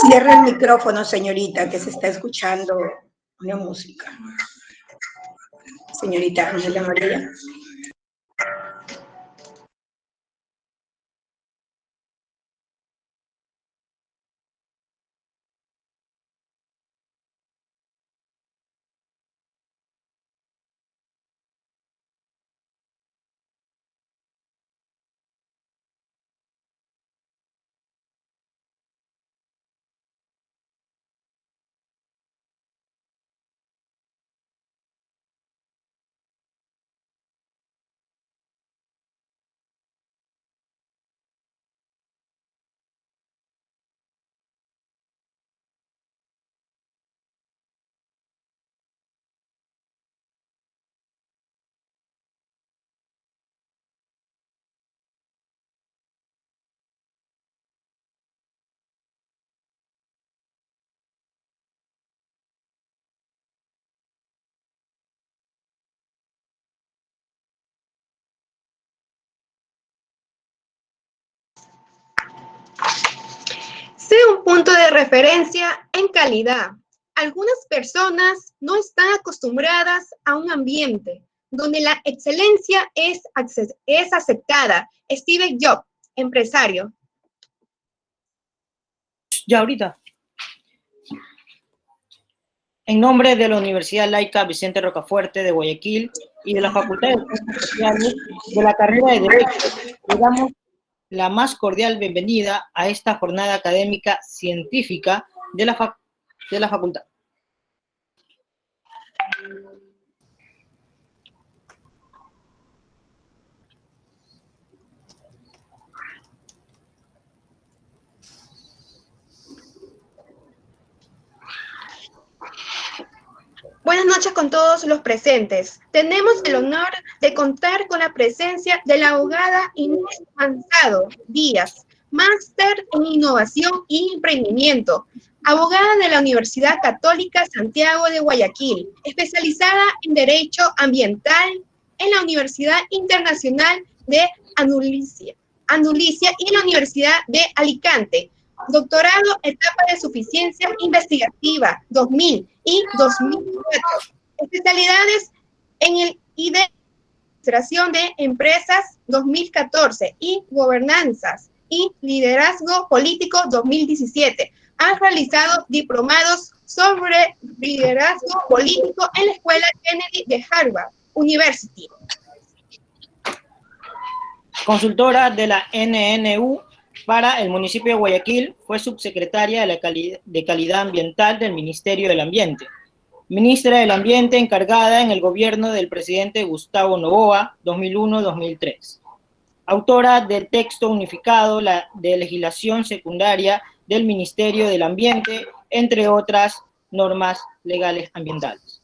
Cierre el micrófono, señorita, que se está escuchando una música. Señorita Ángela María. Sea un punto de referencia en calidad. Algunas personas no están acostumbradas a un ambiente donde la excelencia es aceptada. Steve Jobs, empresario. Ya ahorita. En nombre de la Universidad Laica Vicente Rocafuerte de Guayaquil y de la Facultad de Ciencias Sociales de la carrera de Derecho, le damos la más cordial bienvenida a esta jornada académica científica de la facultad. Buenas noches con todos los presentes. Tenemos el honor de contar con la presencia de la abogada Inés Manzado Díaz, máster en Innovación y Emprendimiento, abogada de la Universidad Católica Santiago de Guayaquil, especializada en Derecho Ambiental en la Universidad Internacional de Andalucía y la Universidad de Alicante. Doctorado, etapa de suficiencia investigativa 2000 y 2004. Especialidades en el ID, Administración de Empresas 2014 y Gobernanzas y Liderazgo Político 2017. Ha realizado diplomados sobre liderazgo político en la Escuela Kennedy de Harvard University. Consultora de la NNU para el municipio de Guayaquil, fue subsecretaria de Calidad Ambiental del Ministerio del Ambiente, ministra del Ambiente encargada en el gobierno del presidente Gustavo Noboa, 2001-2003. Autora del texto unificado de legislación secundaria del Ministerio del Ambiente, entre otras normas legales ambientales.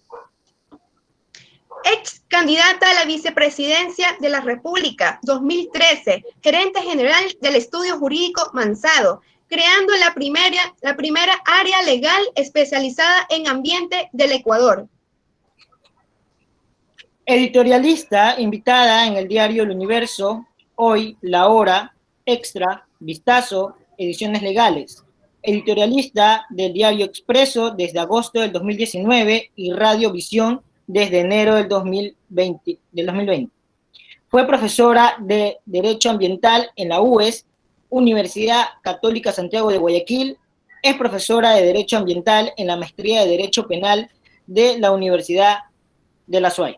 Ex candidata a la vicepresidencia de la República 2013, gerente general del Estudio Jurídico Manzado, creando la primera área legal especializada en ambiente del Ecuador. Editorialista invitada en el diario El Universo, Hoy, La Hora, Extra, Vistazo, Ediciones Legales. Editorialista del diario Expreso desde agosto del 2019 y Radio Visión desde enero del 2020. Fue profesora de Derecho Ambiental en la UES, Universidad Católica Santiago de Guayaquil. Es profesora de Derecho Ambiental en la Maestría de Derecho Penal de la Universidad de la SUAY.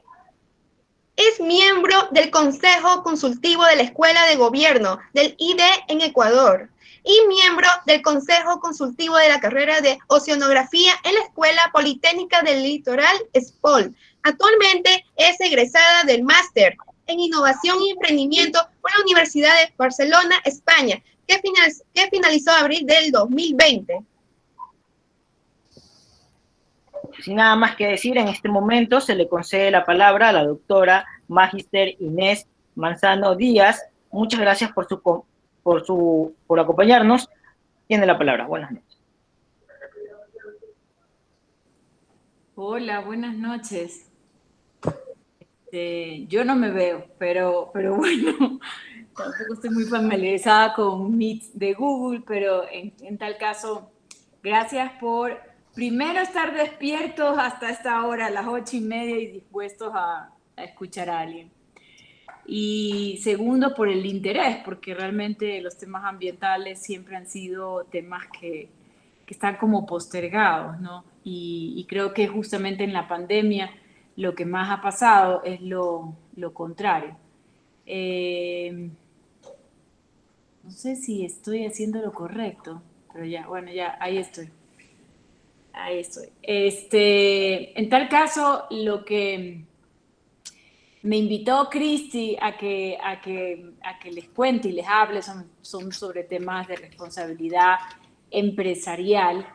Es miembro del Consejo Consultivo de la Escuela de Gobierno del ID en Ecuador y miembro del Consejo Consultivo de la carrera de Oceanografía en la Escuela Politécnica del Litoral, SPOL. Actualmente es egresada del máster en Innovación y Emprendimiento por la Universidad de Barcelona, España, que finalizó en abril del 2020. Sin nada más que decir, en este momento se le concede la palabra a la doctora Magister Inés Manzado Díaz. Muchas gracias por acompañarnos. Tiene la palabra. Buenas noches. Hola, buenas noches. Yo no me veo, pero bueno, tampoco estoy muy familiarizada con Meet de Google, pero en tal caso, gracias por primero estar despiertos hasta esta hora, a las 8:30, y dispuestos a escuchar a alguien. Y segundo, por el interés, porque realmente los temas ambientales siempre han sido temas que están como postergados, ¿no? Y creo que justamente en la pandemia lo que más ha pasado es lo contrario. No sé si estoy haciendo lo correcto, pero ya, bueno, ya, ahí estoy. Ahí estoy. En tal caso, lo que me invitó Cristi a que les cuente y les hable son sobre temas de responsabilidad empresarial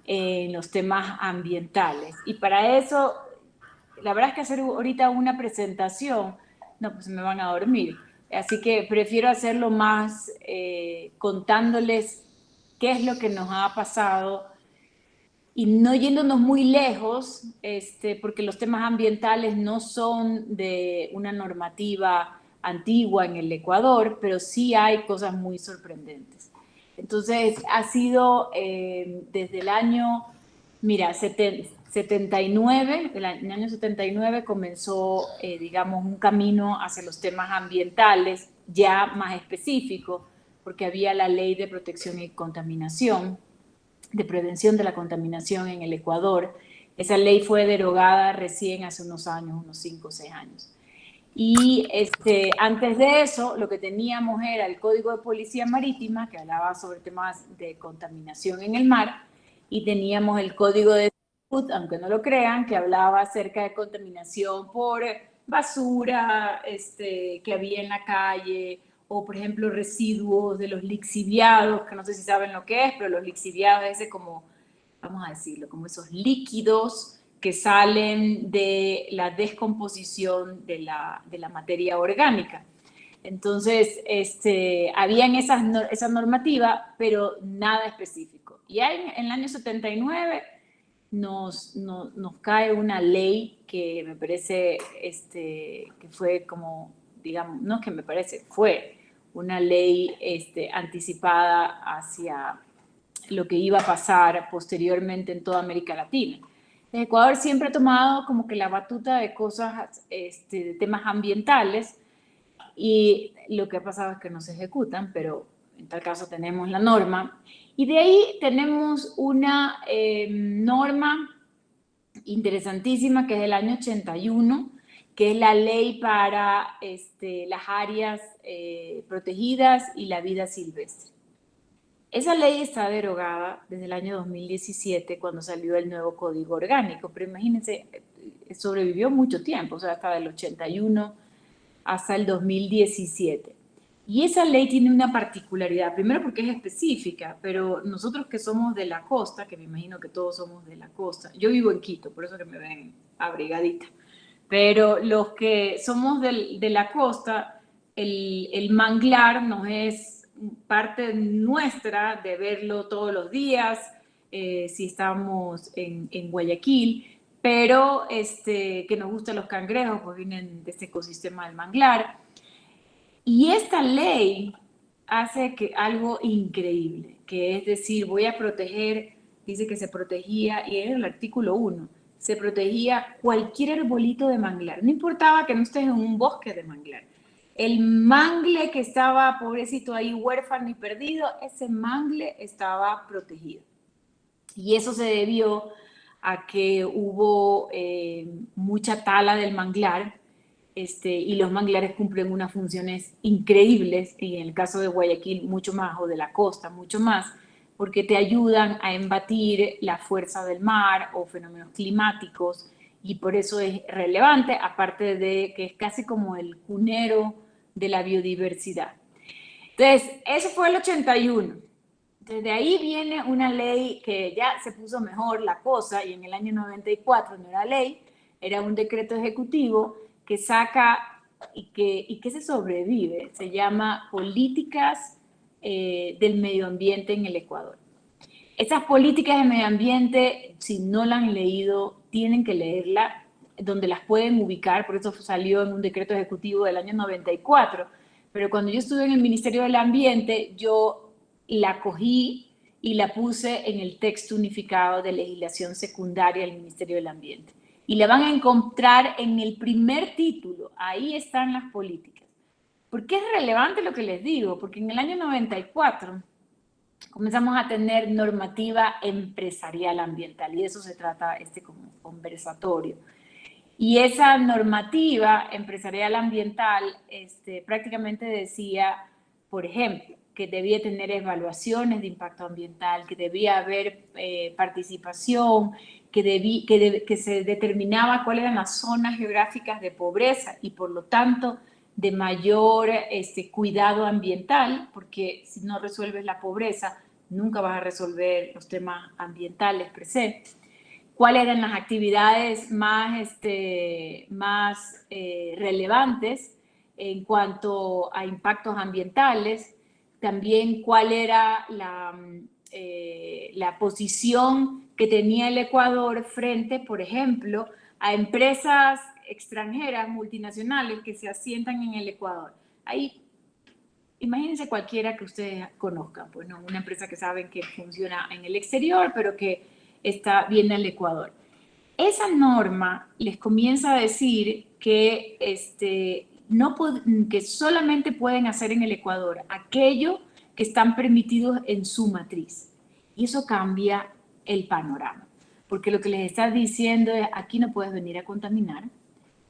en los temas ambientales. Y para eso, la verdad es que hacer ahorita una presentación, no, pues me van a dormir. Así que prefiero hacerlo más contándoles qué es lo que nos ha pasado y no yéndonos muy lejos, porque los temas ambientales no son de una normativa antigua en el Ecuador, pero sí hay cosas muy sorprendentes. Entonces, ha sido desde el año, mira, 79, el año 79 comenzó, digamos, un camino hacia los temas ambientales ya más específico, porque había la Ley de Protección y Contaminación, de prevención de la contaminación en el Ecuador. Esa ley fue derogada recién hace unos años, unos 5 o 6 años. Y antes de eso, lo que teníamos era el Código de Policía Marítima, que hablaba sobre temas de contaminación en el mar, y teníamos el Código de Salud, aunque no lo crean, que hablaba acerca de contaminación por basura que había en la calle, o por ejemplo residuos de los lixiviados, que no sé si saben lo que es, pero los lixiviados es ese como, vamos a decirlo, como esos líquidos que salen de la descomposición de la materia orgánica. Entonces, habían esa normativa, pero nada específico. Y en el año 79 nos cae una ley que me parece que fue como, digamos, no es que me parece, fue una ley anticipada hacia lo que iba a pasar posteriormente en toda América Latina. El Ecuador siempre ha tomado como que la batuta de cosas, de temas ambientales, y lo que ha pasado es que no se ejecutan, pero en tal caso tenemos la norma. Y de ahí tenemos una norma interesantísima que es del año 81, que es la ley para las áreas protegidas y la vida silvestre. Esa ley está derogada desde el año 2017, cuando salió el nuevo Código Orgánico, pero imagínense, sobrevivió mucho tiempo, o sea, hasta el 81 hasta el 2017. Y esa ley tiene una particularidad, primero porque es específica, pero nosotros que somos de la costa, que me imagino que todos somos de la costa, yo vivo en Quito, por eso que me ven abrigadita, pero los que somos de la costa, el manglar nos es parte nuestra de verlo todos los días, si estamos en Guayaquil, pero que nos gustan los cangrejos, pues vienen de este ecosistema del manglar. Y esta ley hace algo increíble, que es decir, voy a proteger, dice que se protegía, y era el artículo 1, se protegía cualquier arbolito de manglar, no importaba que no estés en un bosque de manglar. El mangle que estaba, pobrecito, ahí huérfano y perdido, ese mangle estaba protegido. Y eso se debió a que hubo mucha tala del manglar, y los manglares cumplen unas funciones increíbles, y en el caso de Guayaquil mucho más, o de la costa mucho más, porque te ayudan a embatir la fuerza del mar o fenómenos climáticos, y por eso es relevante, aparte de que es casi como el cunero de la biodiversidad. Entonces, eso fue el 81. Desde ahí viene una ley que ya se puso mejor la cosa, y en el año 94 no era ley, era un decreto ejecutivo que saca y que se sobrevive, se llama Políticas del Medio Ambiente en el Ecuador. Esas políticas de medio ambiente, si no la han leído, tienen que leerla, donde las pueden ubicar, por eso salió en un decreto ejecutivo del año 94, pero cuando yo estuve en el Ministerio del Ambiente, yo la cogí y la puse en el texto unificado de legislación secundaria del Ministerio del Ambiente. Y la van a encontrar en el primer título, ahí están las políticas. ¿Por qué es relevante lo que les digo? Porque en el año 94 comenzamos a tener normativa empresarial ambiental, y de eso se trata este conversatorio. Y esa normativa empresarial ambiental prácticamente decía, por ejemplo, que debía tener evaluaciones de impacto ambiental, que debía haber participación, que se determinaba cuáles eran las zonas geográficas de pobreza y por lo tanto de mayor cuidado ambiental, porque si no resuelves la pobreza, nunca vas a resolver los temas ambientales presentes. Cuáles eran las actividades más relevantes en cuanto a impactos ambientales, también cuál era la posición que tenía el Ecuador frente, por ejemplo, a empresas extranjeras, multinacionales, que se asientan en el Ecuador. Ahí, imagínense cualquiera que ustedes conozcan, pues no, una empresa que saben que funciona en el exterior, pero que viene al Ecuador. Esa norma les comienza a decir que, que solamente pueden hacer en el Ecuador aquello que están permitidos en su matriz. Y eso cambia el panorama, porque lo que les está diciendo es, aquí no puedes venir a contaminar.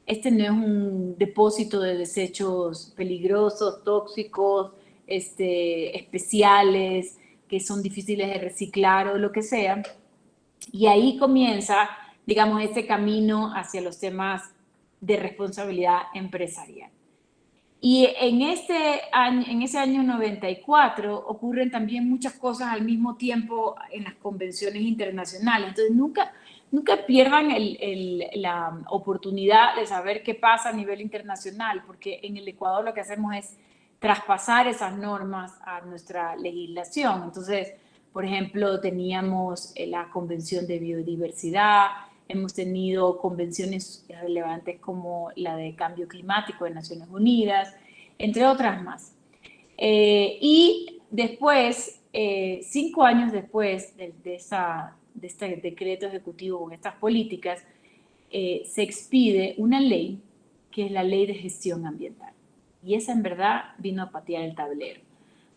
Este no es un depósito de desechos peligrosos, tóxicos, especiales, que son difíciles de reciclar o lo que sea. Y ahí comienza, digamos, este camino hacia los temas de responsabilidad empresarial. Y en ese año 94 ocurren también muchas cosas al mismo tiempo en las convenciones internacionales. Entonces, nunca pierdan la oportunidad de saber qué pasa a nivel internacional, porque en el Ecuador lo que hacemos es traspasar esas normas a nuestra legislación. Entonces, por ejemplo, teníamos la Convención de Biodiversidad, hemos tenido convenciones relevantes como la de Cambio Climático de Naciones Unidas, entre otras más. Y después, 5 años después de este decreto ejecutivo con estas políticas, se expide una ley que es la Ley de Gestión Ambiental. Y esa en verdad vino a patear el tablero.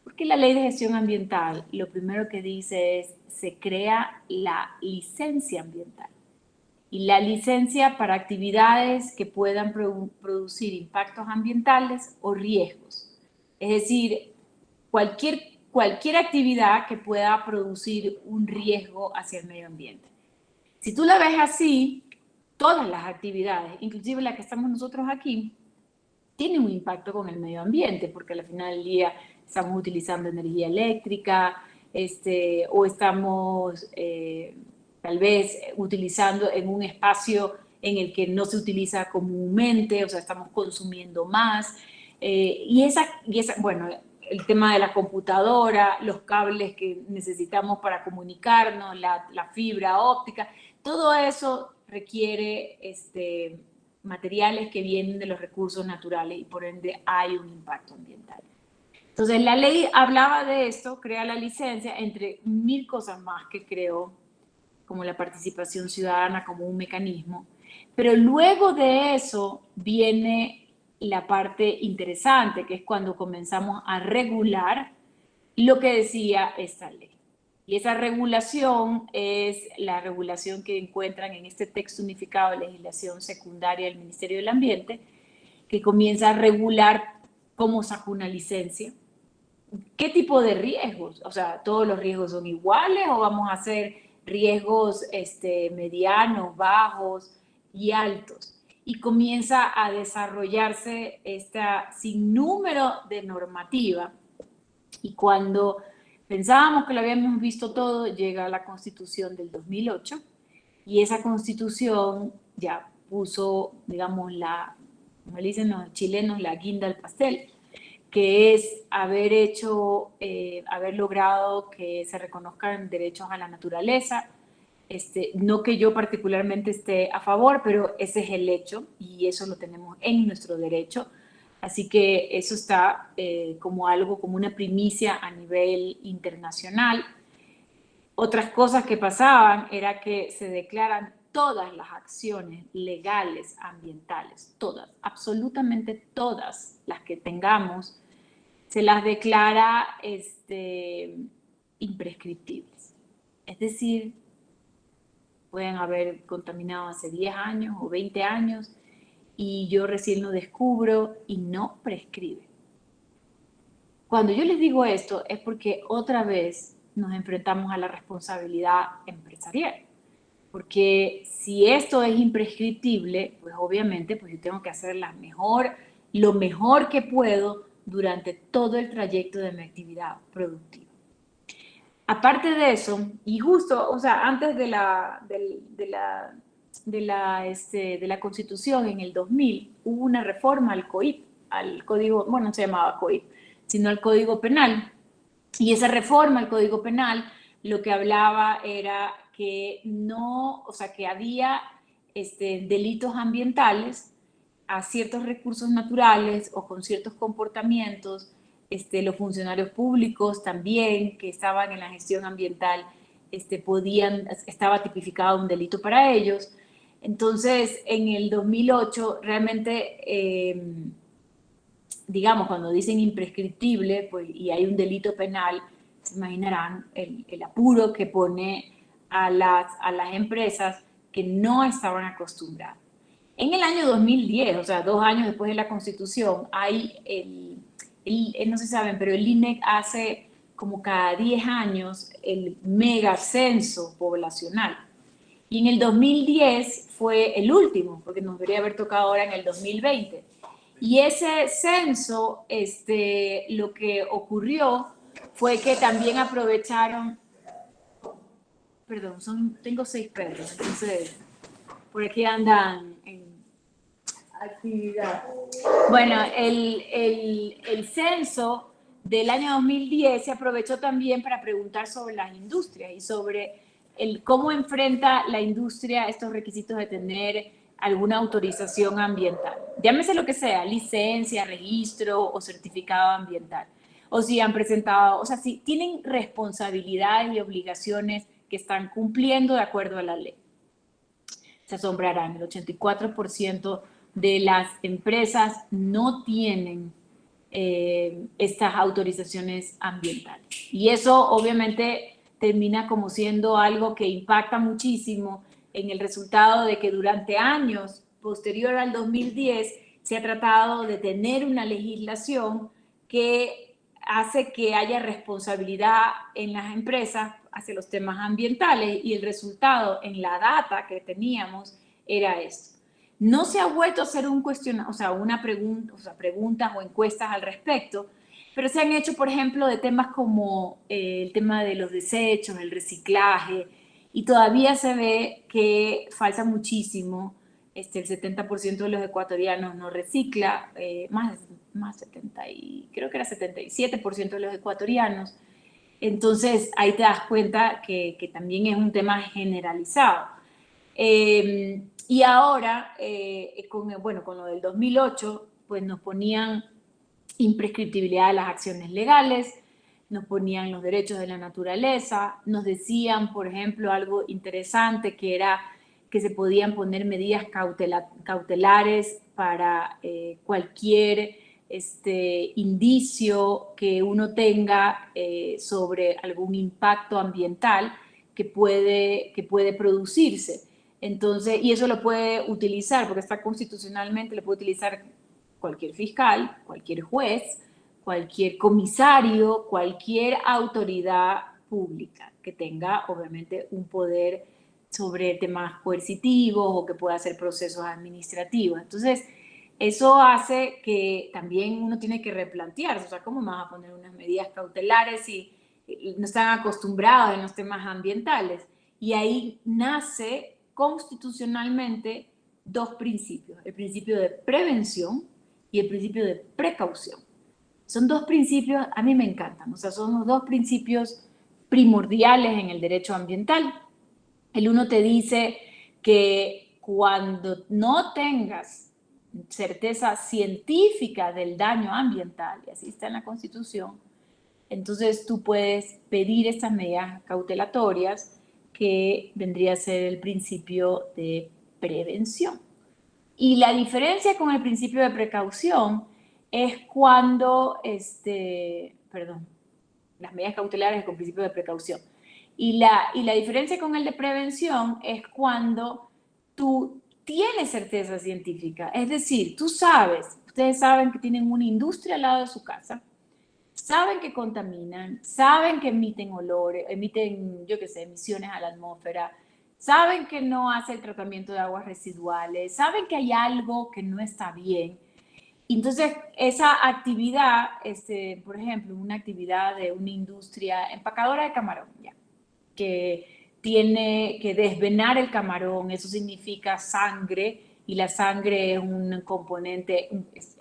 Porque la Ley de Gestión Ambiental lo primero que dice es, se crea la licencia ambiental. Y la licencia para actividades que puedan producir impactos ambientales o riesgos. Es decir, cualquier actividad que pueda producir un riesgo hacia el medio ambiente. Si tú la ves así, todas las actividades, inclusive la que estamos nosotros aquí, tienen un impacto con el medio ambiente, porque al final del día estamos utilizando energía eléctrica, o estamos tal vez utilizando en un espacio en el que no se utiliza comúnmente, o sea, estamos consumiendo más. Bueno, el tema de la computadora, los cables que necesitamos para comunicarnos, la fibra óptica, todo eso requiere materiales que vienen de los recursos naturales y por ende hay un impacto ambiental. Entonces la ley hablaba de esto, crea la licencia, entre 1000 cosas más que creó, como la participación ciudadana como un mecanismo, pero luego de eso viene la parte interesante, que es cuando comenzamos a regular lo que decía esta ley. Y esa regulación es la regulación que encuentran en este texto unificado de legislación secundaria del Ministerio del Ambiente, que comienza a regular cómo saca una licencia, qué tipo de riesgos, o sea, todos los riesgos son iguales o vamos a hacer riesgos medianos, bajos y altos. Y comienza a desarrollarse esta sinnúmero de normativa. Y cuando pensábamos que lo habíamos visto todo, llega la Constitución del 2008 y esa Constitución ya puso, digamos, como le dicen los chilenos, la guinda al pastel, que es haber logrado que se reconozcan derechos a la naturaleza. No que yo particularmente esté a favor, pero ese es el hecho y eso lo tenemos en nuestro derecho. Así que eso está como algo, como una primicia a nivel internacional. Otras cosas que pasaban era que se declaran todas las acciones legales ambientales, todas, absolutamente todas las que tengamos, se las declara imprescriptibles. Es decir, pueden haber contaminado hace 10 años o 20 años y yo recién lo descubro y no prescribe. Cuando yo les digo esto es porque otra vez nos enfrentamos a la responsabilidad empresarial. Porque si esto es imprescriptible, pues obviamente pues yo tengo que hacer lo mejor que puedo durante todo el trayecto de mi actividad productiva. Aparte de eso, y justo, o sea, antes de la Constitución en el 2000, hubo una reforma al COIP, al Código, bueno, no se llamaba COIP, sino al Código Penal. Y esa reforma al Código Penal lo que hablaba era que no, o sea, que había delitos ambientales a ciertos recursos naturales o con ciertos comportamientos. Los funcionarios públicos también que estaban en la gestión ambiental estaba tipificado un delito para ellos. Entonces, en el 2008, realmente, digamos, cuando dicen imprescriptible, pues, y hay un delito penal, se imaginarán el apuro que pone a las empresas que no estaban acostumbradas. En el año 2010, o sea, 2 años después de la Constitución, hay no se saben, pero el INEC hace como cada 10 años el mega censo poblacional. Y en el 2010 fue el último, porque nos debería haber tocado ahora en el 2020. Y ese censo, lo que ocurrió fue que también aprovecharon, perdón, tengo 6 perros, entonces por aquí andan en actividad. Bueno, el censo del año 2010 se aprovechó también para preguntar sobre las industrias y sobre cómo enfrenta la industria estos requisitos de tener alguna autorización ambiental. Llámese lo que sea, licencia, registro o certificado ambiental. O si han presentado, o sea, si tienen responsabilidades y obligaciones que están cumpliendo de acuerdo a la ley. Se asombrarán, el 84% de las empresas no tienen estas autorizaciones ambientales. Y eso obviamente termina como siendo algo que impacta muchísimo en el resultado de que durante años posterior al 2010 se ha tratado de tener una legislación que hace que haya responsabilidad en las empresas hacia los temas ambientales y el resultado en la data que teníamos era esto. No se ha vuelto a hacer un cuestionario, o sea, preguntas o encuestas al respecto, pero se han hecho, por ejemplo, de temas como el tema de los desechos, el reciclaje, y todavía se ve que falta muchísimo. El 70% de los ecuatorianos no recicla, creo que era 77% de los ecuatorianos. Entonces, ahí te das cuenta que también es un tema generalizado. Y ahora, con lo del 2008, pues nos ponían imprescriptibilidad de las acciones legales, nos ponían los derechos de la naturaleza, nos decían, por ejemplo, algo interesante que era que se podían poner medidas cautelares para cualquier indicio que uno tenga sobre algún impacto ambiental que puede producirse. Entonces, y eso lo puede utilizar, porque está constitucionalmente, lo puede utilizar cualquier fiscal, cualquier juez, cualquier comisario, cualquier autoridad pública que tenga, obviamente, un poder sobre temas coercitivos o que pueda hacer procesos administrativos. Entonces, eso hace que también uno tiene que replantearse, o sea, ¿cómo me vas a poner unas medidas cautelares si no están acostumbrados en los temas ambientales? Y ahí nace constitucionalmente 2 principios, el principio de prevención y el principio de precaución. Son 2 principios, a mí me encantan, o sea, son los 2 principios primordiales en el derecho ambiental. El uno te dice que cuando no tengas certeza científica del daño ambiental, y así está en la Constitución, entonces tú puedes pedir estas medidas cautelatorias que vendría a ser el principio de prevención. Y la diferencia con el principio de precaución es cuando, las medidas cautelares con principio de precaución. Y la diferencia con el de prevención es cuando tú tienes certeza científica. Es decir, ustedes saben que tienen una industria al lado de su casa, saben que contaminan, saben que emiten olores, yo qué sé, emisiones a la atmósfera, saben que no hace el tratamiento de aguas residuales, saben que hay algo que no está bien. Entonces, esa actividad, por ejemplo, una actividad de una industria empacadora de camarón, ya, que tiene que desvenar el camarón, eso significa sangre, y la sangre es un componente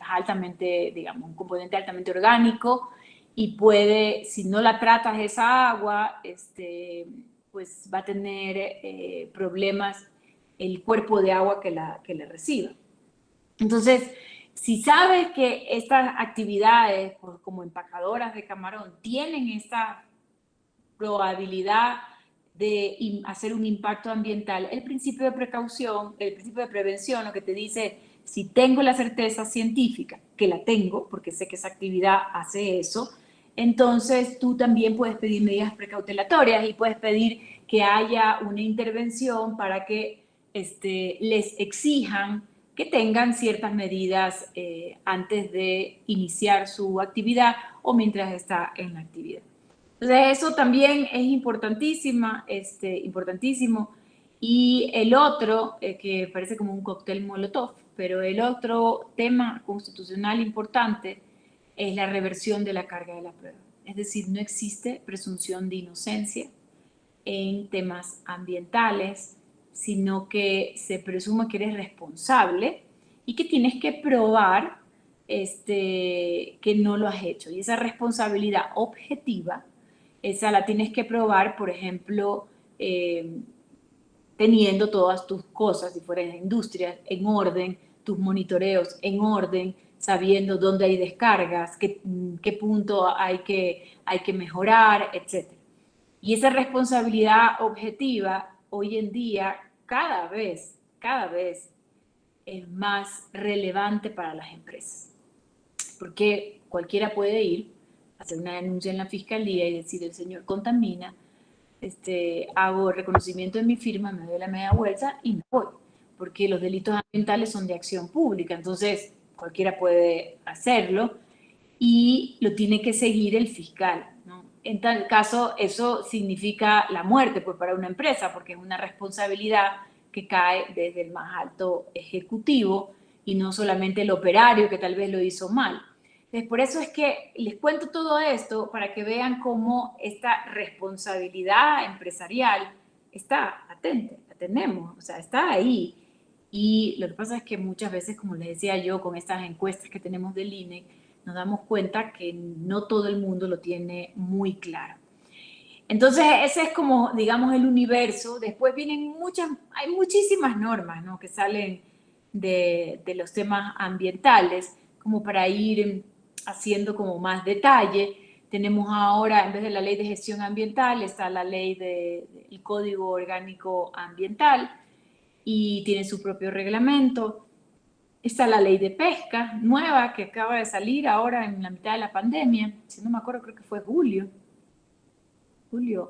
altamente, digamos, un componente altamente orgánico, y puede, si no la tratas esa agua, pues va a tener problemas el cuerpo de agua que la reciba. Entonces, si sabes que estas actividades, pues, como empacadoras de camarón, tienen esta probabilidad de hacer un impacto ambiental, el principio de precaución, el principio de prevención, lo que te dice, si tengo la certeza científica, que la tengo, porque sé que esa actividad hace eso, entonces tú también puedes pedir medidas precautelatorias y puedes pedir que haya una intervención para que les exijan que tengan ciertas medidas antes de iniciar su actividad o mientras está en la actividad. Entonces, eso también es importantísimo. Y el otro, que parece como un cóctel molotov, pero el otro tema constitucional importante es la reversión de la carga de la prueba. Es decir, no existe presunción de inocencia en temas ambientales, sino que se presume que eres responsable y que tienes que probar que no lo has hecho. Y esa responsabilidad objetiva, esa la tienes que probar, por ejemplo, teniendo todas tus cosas, si fuera en la industria, en orden, tus monitoreos en orden, sabiendo dónde hay descargas, qué punto hay que mejorar, etc. Y esa responsabilidad objetiva hoy en día cada vez es más relevante para las empresas. Porque cualquiera puede ir, hacer una denuncia en la fiscalía y decir el señor contamina, hago reconocimiento de mi firma, me doy la media vuelta y me voy. Porque los delitos ambientales son de acción pública, entonces cualquiera puede hacerlo y lo tiene que seguir el fiscal, ¿no? En tal caso, eso significa la muerte, pues, para una empresa, porque es una responsabilidad que cae desde el más alto ejecutivo y no solamente el operario que tal vez lo hizo mal. Entonces, por eso es que les cuento todo esto para que vean cómo esta responsabilidad empresarial está latente, la tenemos, o sea, está ahí. Y lo que pasa es que muchas veces, como les decía yo, con estas encuestas que tenemos del INE, nos damos cuenta que no todo el mundo lo tiene muy claro. Entonces, ese es como, digamos, el universo. Después vienen hay muchísimas normas, ¿no?, que salen de los temas ambientales, como para ir haciendo como más detalle. Tenemos ahora, en vez de la ley de gestión ambiental, está la ley del Código Orgánico Ambiental y tiene su propio reglamento. Está la ley de pesca nueva que acaba de salir ahora en la mitad de la pandemia, si no me acuerdo, creo que fue julio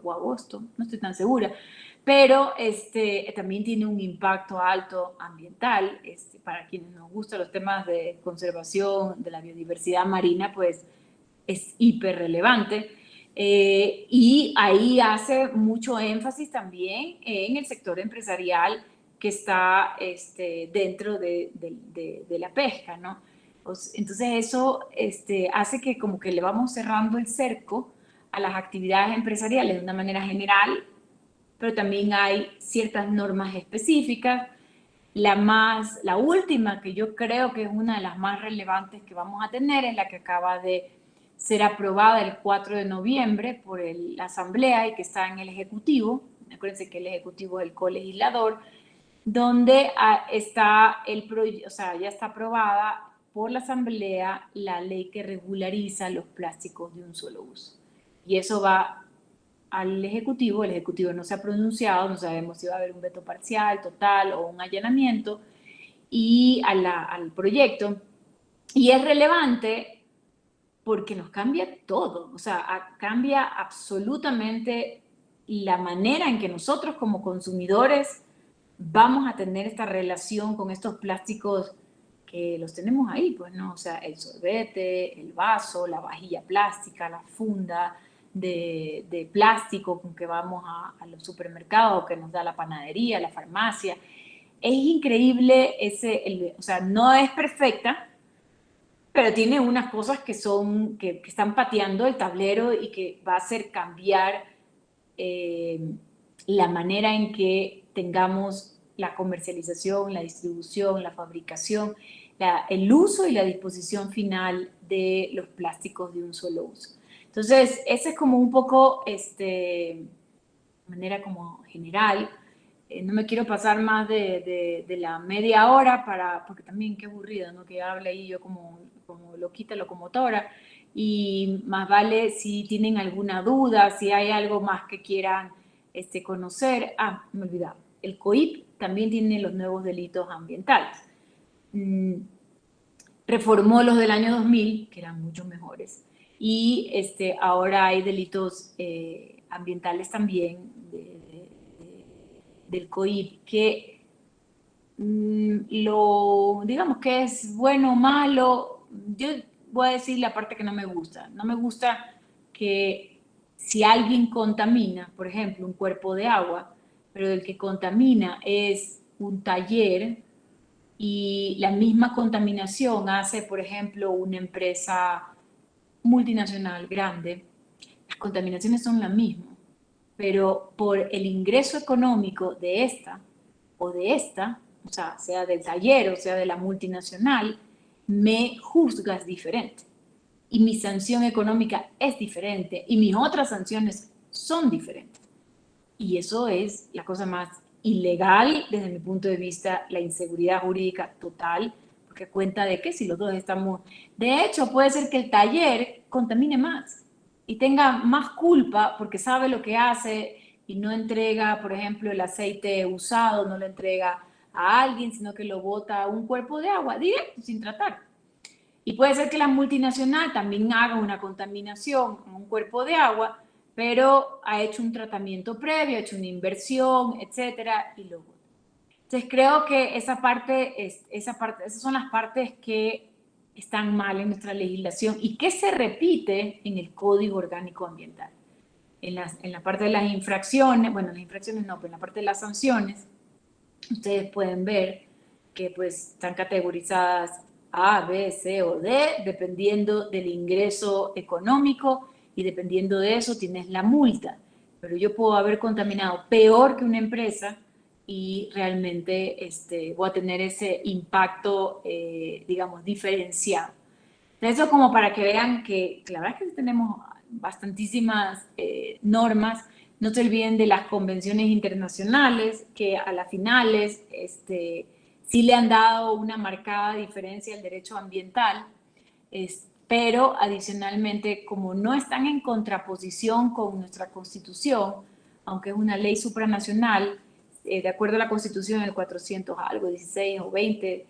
o agosto, no estoy tan segura, pero también tiene un impacto alto ambiental. Para quienes nos gustan los temas de conservación de la biodiversidad marina, pues es hiper relevante. Y ahí hace mucho énfasis también en el sector empresarial que está dentro de la pesca, ¿no? Entonces eso hace que como que le vamos cerrando el cerco a las actividades empresariales de una manera general, pero también hay ciertas normas específicas. La última, que yo creo que es una de las más relevantes que vamos a tener, es la que acaba de ser aprobada el 4 de noviembre por la Asamblea y que está en el Ejecutivo. Acuérdense que el Ejecutivo es el colegislador. donde está o sea, ya está aprobada por la Asamblea la ley que regulariza los plásticos de un solo uso. Y eso va al Ejecutivo, el Ejecutivo no se ha pronunciado, no sabemos si va a haber un veto parcial, total o un allanamiento y al proyecto. Y es relevante porque nos cambia todo, o sea, cambia absolutamente la manera en que nosotros como consumidores vamos a tener esta relación con estos plásticos que los tenemos ahí, pues, ¿no? O sea, el sorbete, el vaso, la vajilla plástica, la funda de plástico con que vamos a los supermercados, que nos da la panadería, la farmacia. Es increíble o sea, no es perfecta, pero tiene unas cosas que están pateando el tablero y que va a hacer cambiar la manera en que tengamos la comercialización, la distribución, la fabricación, el uso y la disposición final de los plásticos de un solo uso. Entonces, esa es como un poco, de manera como general. No me quiero pasar más de la media hora porque también qué aburrido, ¿no? Que hable ahí yo como loquita, locomotora. Y más vale si tienen alguna duda, si hay algo más que quieran conocer. Ah, me olvidaba. El COIP también tiene los nuevos delitos ambientales. Reformó los del año 2000, que eran mucho mejores. Y ahora hay delitos ambientales también del COIP que digamos que es bueno o malo. Yo voy a decir la parte que no me gusta. No me gusta que si alguien contamina, por ejemplo, un cuerpo de agua, pero el que contamina es un taller y la misma contaminación hace, por ejemplo, una empresa multinacional grande, las contaminaciones son las mismas, pero por el ingreso económico de esta, o sea del taller o sea de la multinacional, me juzgas diferente. Y mi sanción económica es diferente y mis otras sanciones son diferentes. Y eso es la cosa más ilegal desde mi punto de vista, la inseguridad jurídica total, porque cuenta de que si los dos estamos... De hecho, puede ser que el taller contamine más y tenga más culpa porque sabe lo que hace y no entrega, por ejemplo, el aceite usado, no lo entrega a alguien, sino que lo bota a un cuerpo de agua directo, sin tratar. Y puede ser que la multinacional también haga una contaminación en un cuerpo de agua, pero ha hecho un tratamiento previo, ha hecho una inversión, etcétera, y luego. Entonces creo que esas son las partes que están mal en nuestra legislación y que se repite en el Código Orgánico Ambiental. En la parte de las infracciones, bueno, las infracciones no, pero en la parte de las sanciones, ustedes pueden ver que pues están categorizadas A, B, C o D, dependiendo del ingreso económico y dependiendo de eso tienes la multa. Pero yo puedo haber contaminado peor que una empresa y realmente voy a tener ese impacto, digamos, diferenciado. Eso como para que vean que la verdad es que tenemos bastantísimas normas. No se olviden de las convenciones internacionales que a las finales sí le han dado una marcada diferencia al derecho ambiental, pero adicionalmente como no están en contraposición con nuestra Constitución, aunque es una ley supranacional, de acuerdo a la Constitución, el 400 algo, 16 o 20,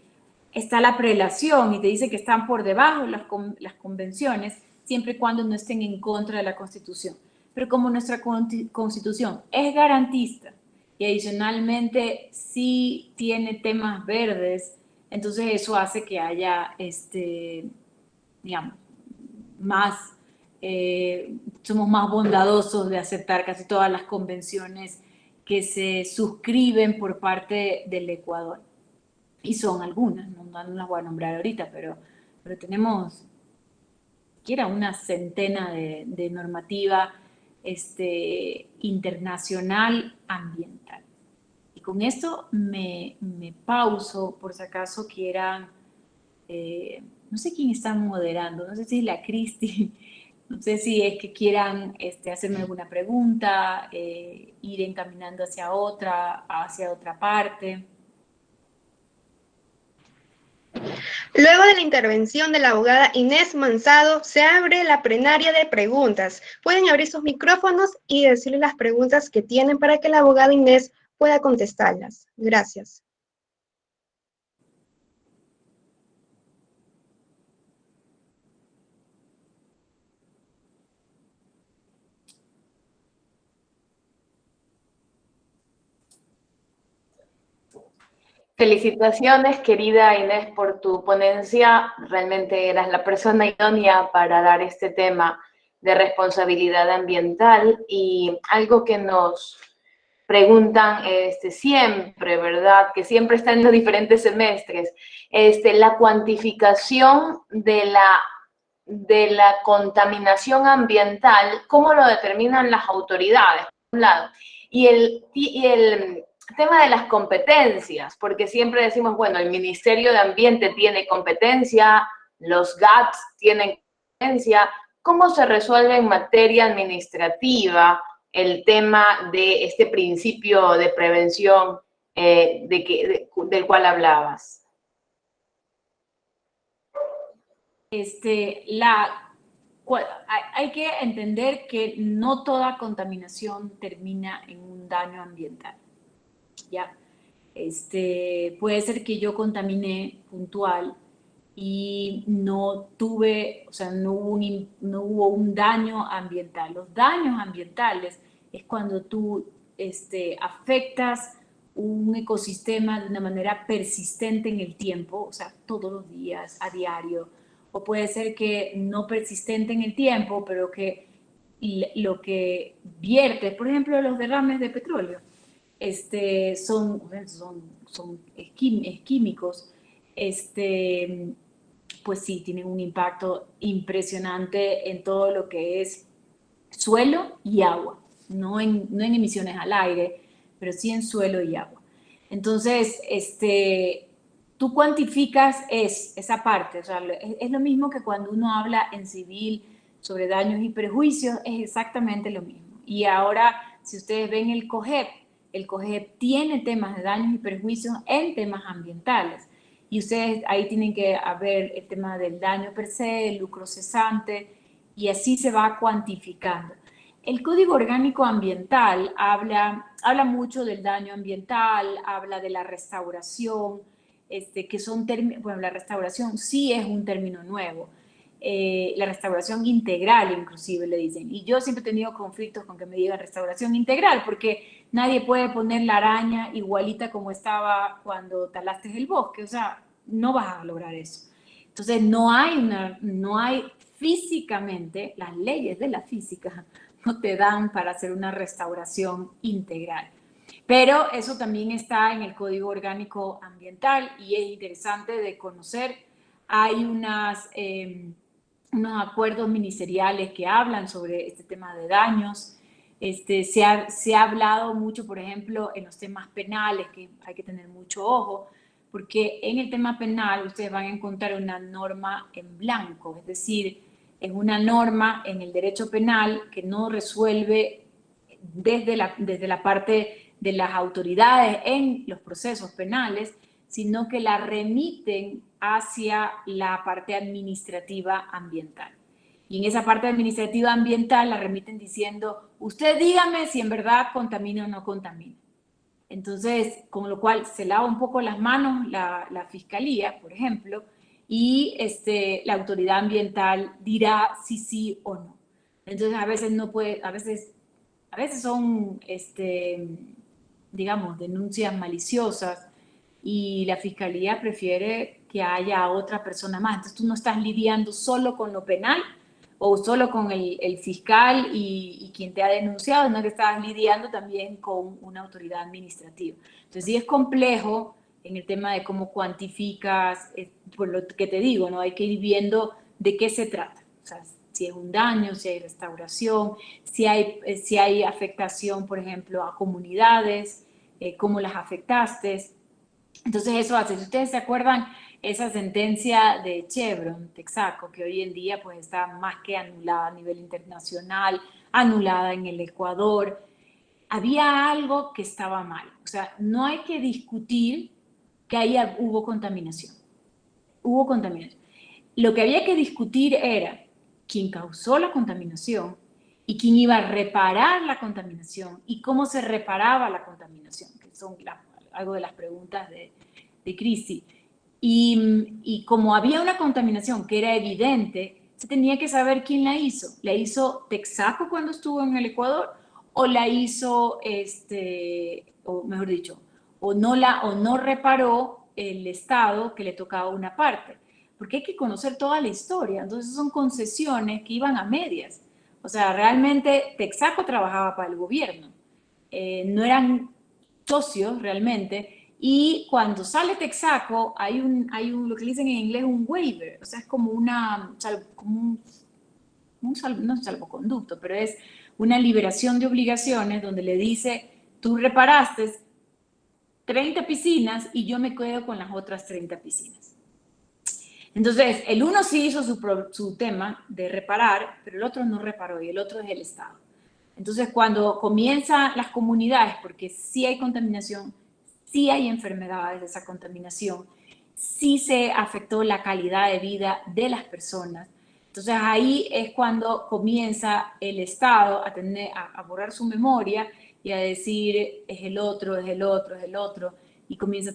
está la prelación y te dice que están por debajo las convenciones, siempre y cuando no estén en contra de la Constitución. Pero como nuestra Constitución es garantista y adicionalmente sí tiene temas verdes, entonces eso hace que haya, digamos, somos más bondadosos de aceptar casi todas las convenciones que se suscriben por parte del Ecuador. Y son algunas, no las voy a nombrar ahorita, pero tenemos siquiera una centena de normativa internacional ambiental. Y con esto me pauso, por si acaso quieran, no sé quién está moderando, no sé si es la Cristi, no sé si es que quieran hacerme alguna pregunta, ir encaminando hacia otra parte. Luego de la intervención de la abogada Inés Manzado, se abre la plenaria de preguntas. Pueden abrir sus micrófonos y decirle las preguntas que tienen para que la abogada Inés pueda contestarlas. Gracias. Felicitaciones, querida Inés, por tu ponencia. Realmente eras la persona idónea para dar este tema de responsabilidad ambiental y algo que nos preguntan siempre, ¿verdad? Que siempre está en los diferentes semestres, la cuantificación de la contaminación ambiental, ¿cómo lo determinan las autoridades, por un lado? Y el tema de las competencias, porque siempre decimos, bueno, el Ministerio de Ambiente tiene competencia, los GATS tienen competencia. ¿Cómo se resuelve en materia administrativa el tema de este principio de prevención del cual hablabas? Hay que entender que no toda contaminación termina en un daño ambiental, ¿ya? Puede ser que yo contaminé puntual y no tuve, o sea, no hubo un daño ambiental. Los daños ambientales es cuando tú afectas un ecosistema de una manera persistente en el tiempo, o sea, todos los días, a diario, o puede ser que no persistente en el tiempo, pero que lo que vierte, por ejemplo, los derrames de petróleo, son químicos, pues sí, tienen un impacto impresionante en todo lo que es suelo y agua, no en emisiones al aire, pero sí en suelo y agua. Entonces, tú cuantificas esa parte, o sea, es lo mismo que cuando uno habla en civil sobre daños y perjuicios, es exactamente lo mismo. Y ahora, si ustedes ven el COGEP tiene temas de daños y perjuicios en temas ambientales. Y ustedes ahí tienen que ver el tema del daño per se, el lucro cesante, y así se va cuantificando. El Código Orgánico Ambiental habla mucho del daño ambiental, habla de la restauración, que son términos, bueno, la restauración sí es un término nuevo, la restauración integral inclusive le dicen, y yo siempre he tenido conflictos con que me digan restauración integral, porque nadie puede poner la araña igualita como estaba cuando talaste el bosque, o sea, no vas a lograr eso. Entonces no hay físicamente, las leyes de la física no te dan para hacer una restauración integral. Pero eso también está en el Código Orgánico Ambiental y es interesante de conocer. Hay unos acuerdos ministeriales que hablan sobre este tema de daños. Se ha hablado mucho, por ejemplo, en los temas penales, que hay que tener mucho ojo, porque en el tema penal ustedes van a encontrar una norma en blanco, es decir, es una norma en el derecho penal que no resuelve desde la parte de las autoridades en los procesos penales, sino que la remiten hacia la parte administrativa ambiental. Y en esa parte administrativa ambiental la remiten diciendo, usted dígame si en verdad contamina o no contamina. Entonces, con lo cual se lava un poco las manos la fiscalía, por ejemplo, y la autoridad ambiental dirá si sí o no. Entonces, a veces no puede, a veces son, digamos, denuncias maliciosas y la fiscalía prefiere que haya otra persona más. Entonces, tú no estás lidiando solo con lo penal o solo con el fiscal y quien te ha denunciado, sino que estás lidiando también con una autoridad administrativa. Entonces, sí es complejo en el tema de cómo cuantificas, por lo que te digo, ¿no? Hay que ir viendo de qué se trata. O sea, si es un daño, si hay restauración, si hay afectación, por ejemplo, a comunidades, cómo las afectaste. Entonces eso hace, si ustedes se acuerdan, esa sentencia de Chevron, Texaco, que hoy en día pues está más que anulada a nivel internacional, anulada en el Ecuador, había algo que estaba mal. O sea, no hay que discutir que ahí hubo contaminación. hubo contaminación. Lo que había que discutir era quién causó la contaminación y quién iba a reparar la contaminación y cómo se reparaba la contaminación, que son algo de las preguntas de Cristi. Y como había una contaminación que era evidente, se tenía que saber quién la hizo. ¿La hizo Texaco cuando estuvo en el Ecuador? ¿O la hizo, o mejor dicho, o no reparó el Estado que le tocaba una parte? Porque hay que conocer toda la historia. Entonces son concesiones que iban a medias. O sea, realmente Texaco trabajaba para el gobierno. No eran socios realmente. Y cuando sale Texaco, hay lo que le dicen en inglés un waiver. O sea, es como no es salvoconducto, pero es una liberación de obligaciones donde le dice, tú reparaste 30 piscinas y yo me quedo con las otras 30 piscinas. Entonces, el uno sí hizo su tema de reparar, pero el otro no reparó y el otro es el Estado. Entonces, cuando comienzan las comunidades, porque sí hay contaminación, sí hay enfermedades de esa contaminación, sí se afectó la calidad de vida de las personas. Entonces, ahí es cuando comienza el Estado a borrar su memoria y a decir, es el otro, es el otro, es el otro. Y comienza,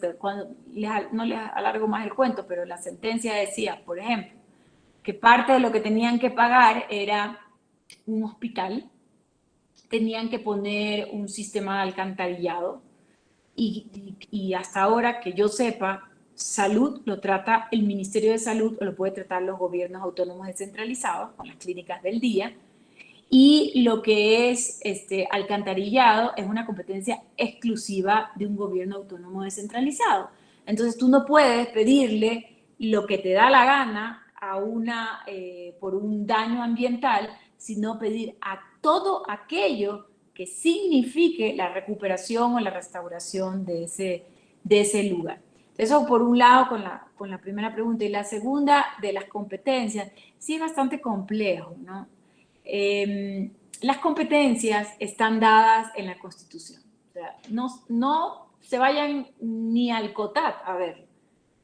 no les alargo más el cuento, pero la sentencia decía, por ejemplo, que parte de lo que tenían que pagar era un hospital, tenían que poner un sistema de alcantarillado y hasta ahora que yo sepa, salud lo trata el Ministerio de Salud o lo puede tratar los gobiernos autónomos descentralizados con las clínicas del día. Y lo que es alcantarillado es una competencia exclusiva de un gobierno autónomo descentralizado. Entonces tú no puedes pedirle lo que te da la gana por un daño ambiental, sino pedir a todo aquello que signifique la recuperación o la restauración de ese lugar. Eso por un lado con la primera pregunta. Y la segunda, de las competencias, sí es bastante complejo, ¿no? Las competencias están dadas en la Constitución. O sea, no se vayan ni al COTAD a ver.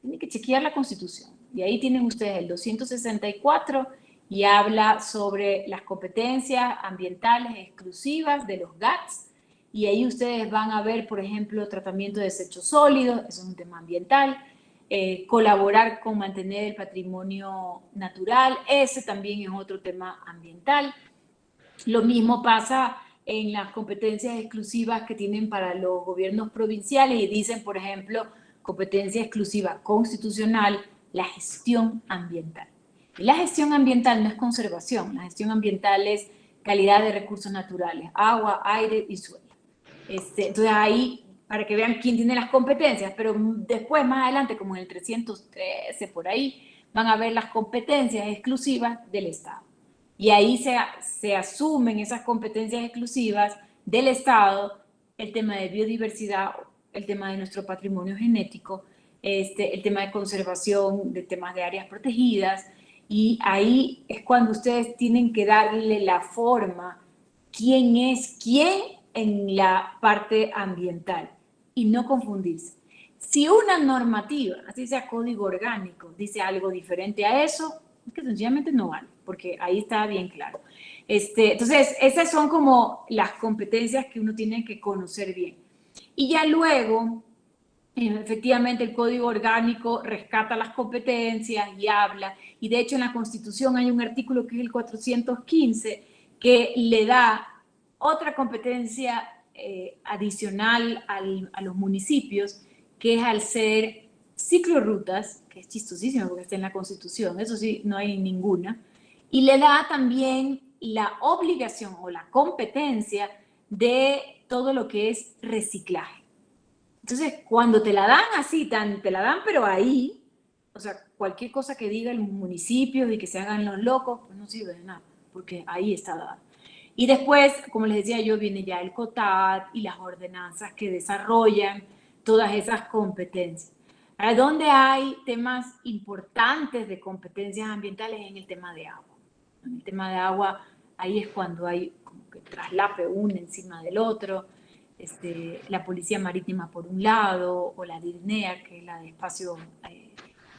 Tienen que chequear la Constitución. Y ahí tienen ustedes el 264 y habla sobre las competencias ambientales exclusivas de los GATS. Y ahí ustedes van a ver, por ejemplo, tratamiento de desechos sólidos, eso es un tema ambiental. Colaborar con mantener el patrimonio natural, ese también es otro tema ambiental. Lo mismo pasa en las competencias exclusivas que tienen para los gobiernos provinciales y dicen, por ejemplo, competencia exclusiva constitucional, la gestión ambiental. Y la gestión ambiental no es conservación, la gestión ambiental es calidad de recursos naturales, agua, aire y suelo. Entonces ahí, para que vean quién tiene las competencias, pero después, más adelante, como en el 313, por ahí, van a ver las competencias exclusivas del Estado. Y ahí se asumen esas competencias exclusivas del Estado, el tema de biodiversidad, el tema de nuestro patrimonio genético, el tema de conservación, de temas de áreas protegidas, y ahí es cuando ustedes tienen que darle la forma, quién es quién en la parte ambiental, y no confundirse. Si una normativa, así sea código orgánico, dice algo diferente a eso, es que sencillamente no vale, porque ahí está bien claro. Entonces, esas son como las competencias que uno tiene que conocer bien. Y ya luego, efectivamente, el código orgánico rescata las competencias y habla, y de hecho en la Constitución hay un artículo que es el 415, que le da otra competencia adicional a los municipios, que es al ser ciclorrutas, que es chistosísimo porque está en la Constitución, eso sí, no hay ninguna, y le da también la obligación o la competencia de todo lo que es reciclaje. Entonces, cuando te la dan así, te la dan pero ahí, o sea, cualquier cosa que diga el municipio y que se hagan los locos, pues no sirve de nada, porque ahí está dada. Y después, como les decía yo, viene ya el COTAD y las ordenanzas que desarrollan todas esas competencias. Ahora, ¿dónde hay temas importantes de competencias ambientales? En el tema de agua. En el tema de agua, ahí es cuando hay como que traslape uno encima del otro, la Policía Marítima por un lado, o la DIRNEA, que es la de Espacio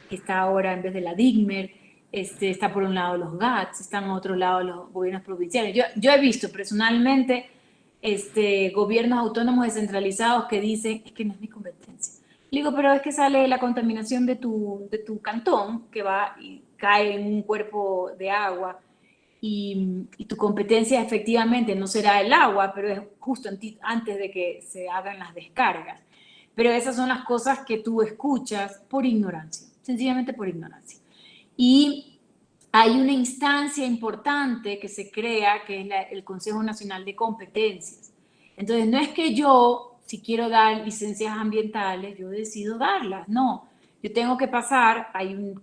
que está ahora en vez de la DIGMER, está por un lado los GATS, están a otro lado los gobiernos provinciales. Yo he visto personalmente gobiernos autónomos descentralizados que dicen, es que no es mi competencia. Le digo, pero es que sale la contaminación de tu cantón, que va y cae en un cuerpo de agua, y tu competencia efectivamente no será el agua, pero es justo antes de que se hagan las descargas. Pero esas son las cosas que tú escuchas por ignorancia, sencillamente por ignorancia. Y hay una instancia importante que se crea, que es el Consejo Nacional de Competencias. Entonces, no es que yo, si quiero dar licencias ambientales, yo decido darlas, no. Yo tengo que pasar,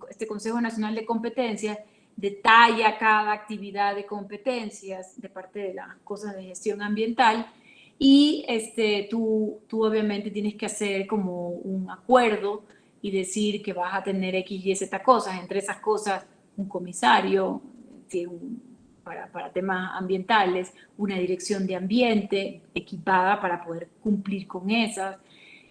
este Consejo Nacional de Competencias detalla cada actividad de competencias de parte de las cosas de gestión ambiental y tú obviamente tienes que hacer como un acuerdo y decir que vas a tener X, Y, Z cosas, entre esas cosas un comisario para temas ambientales, una dirección de ambiente equipada para poder cumplir con esas.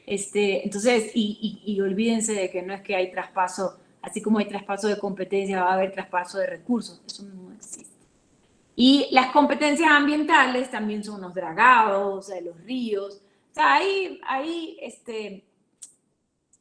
Entonces, y olvídense de que no es que hay traspaso, así como hay traspaso de competencias, va a haber traspaso de recursos, eso no existe. Y las competencias ambientales también son los dragados, o sea, los ríos, o sea, ahí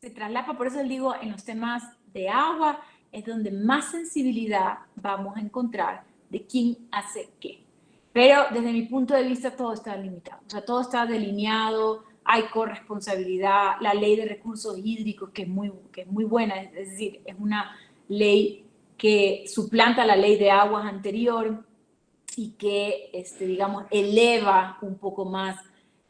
se traslapa, por eso les digo, en los temas de agua es donde más sensibilidad vamos a encontrar de quién hace qué. Pero desde mi punto de vista todo está limitado, o sea, todo está delineado, hay corresponsabilidad, la ley de recursos hídricos que es muy buena, es decir, es una ley que suplanta la ley de aguas anterior y que, digamos, eleva un poco más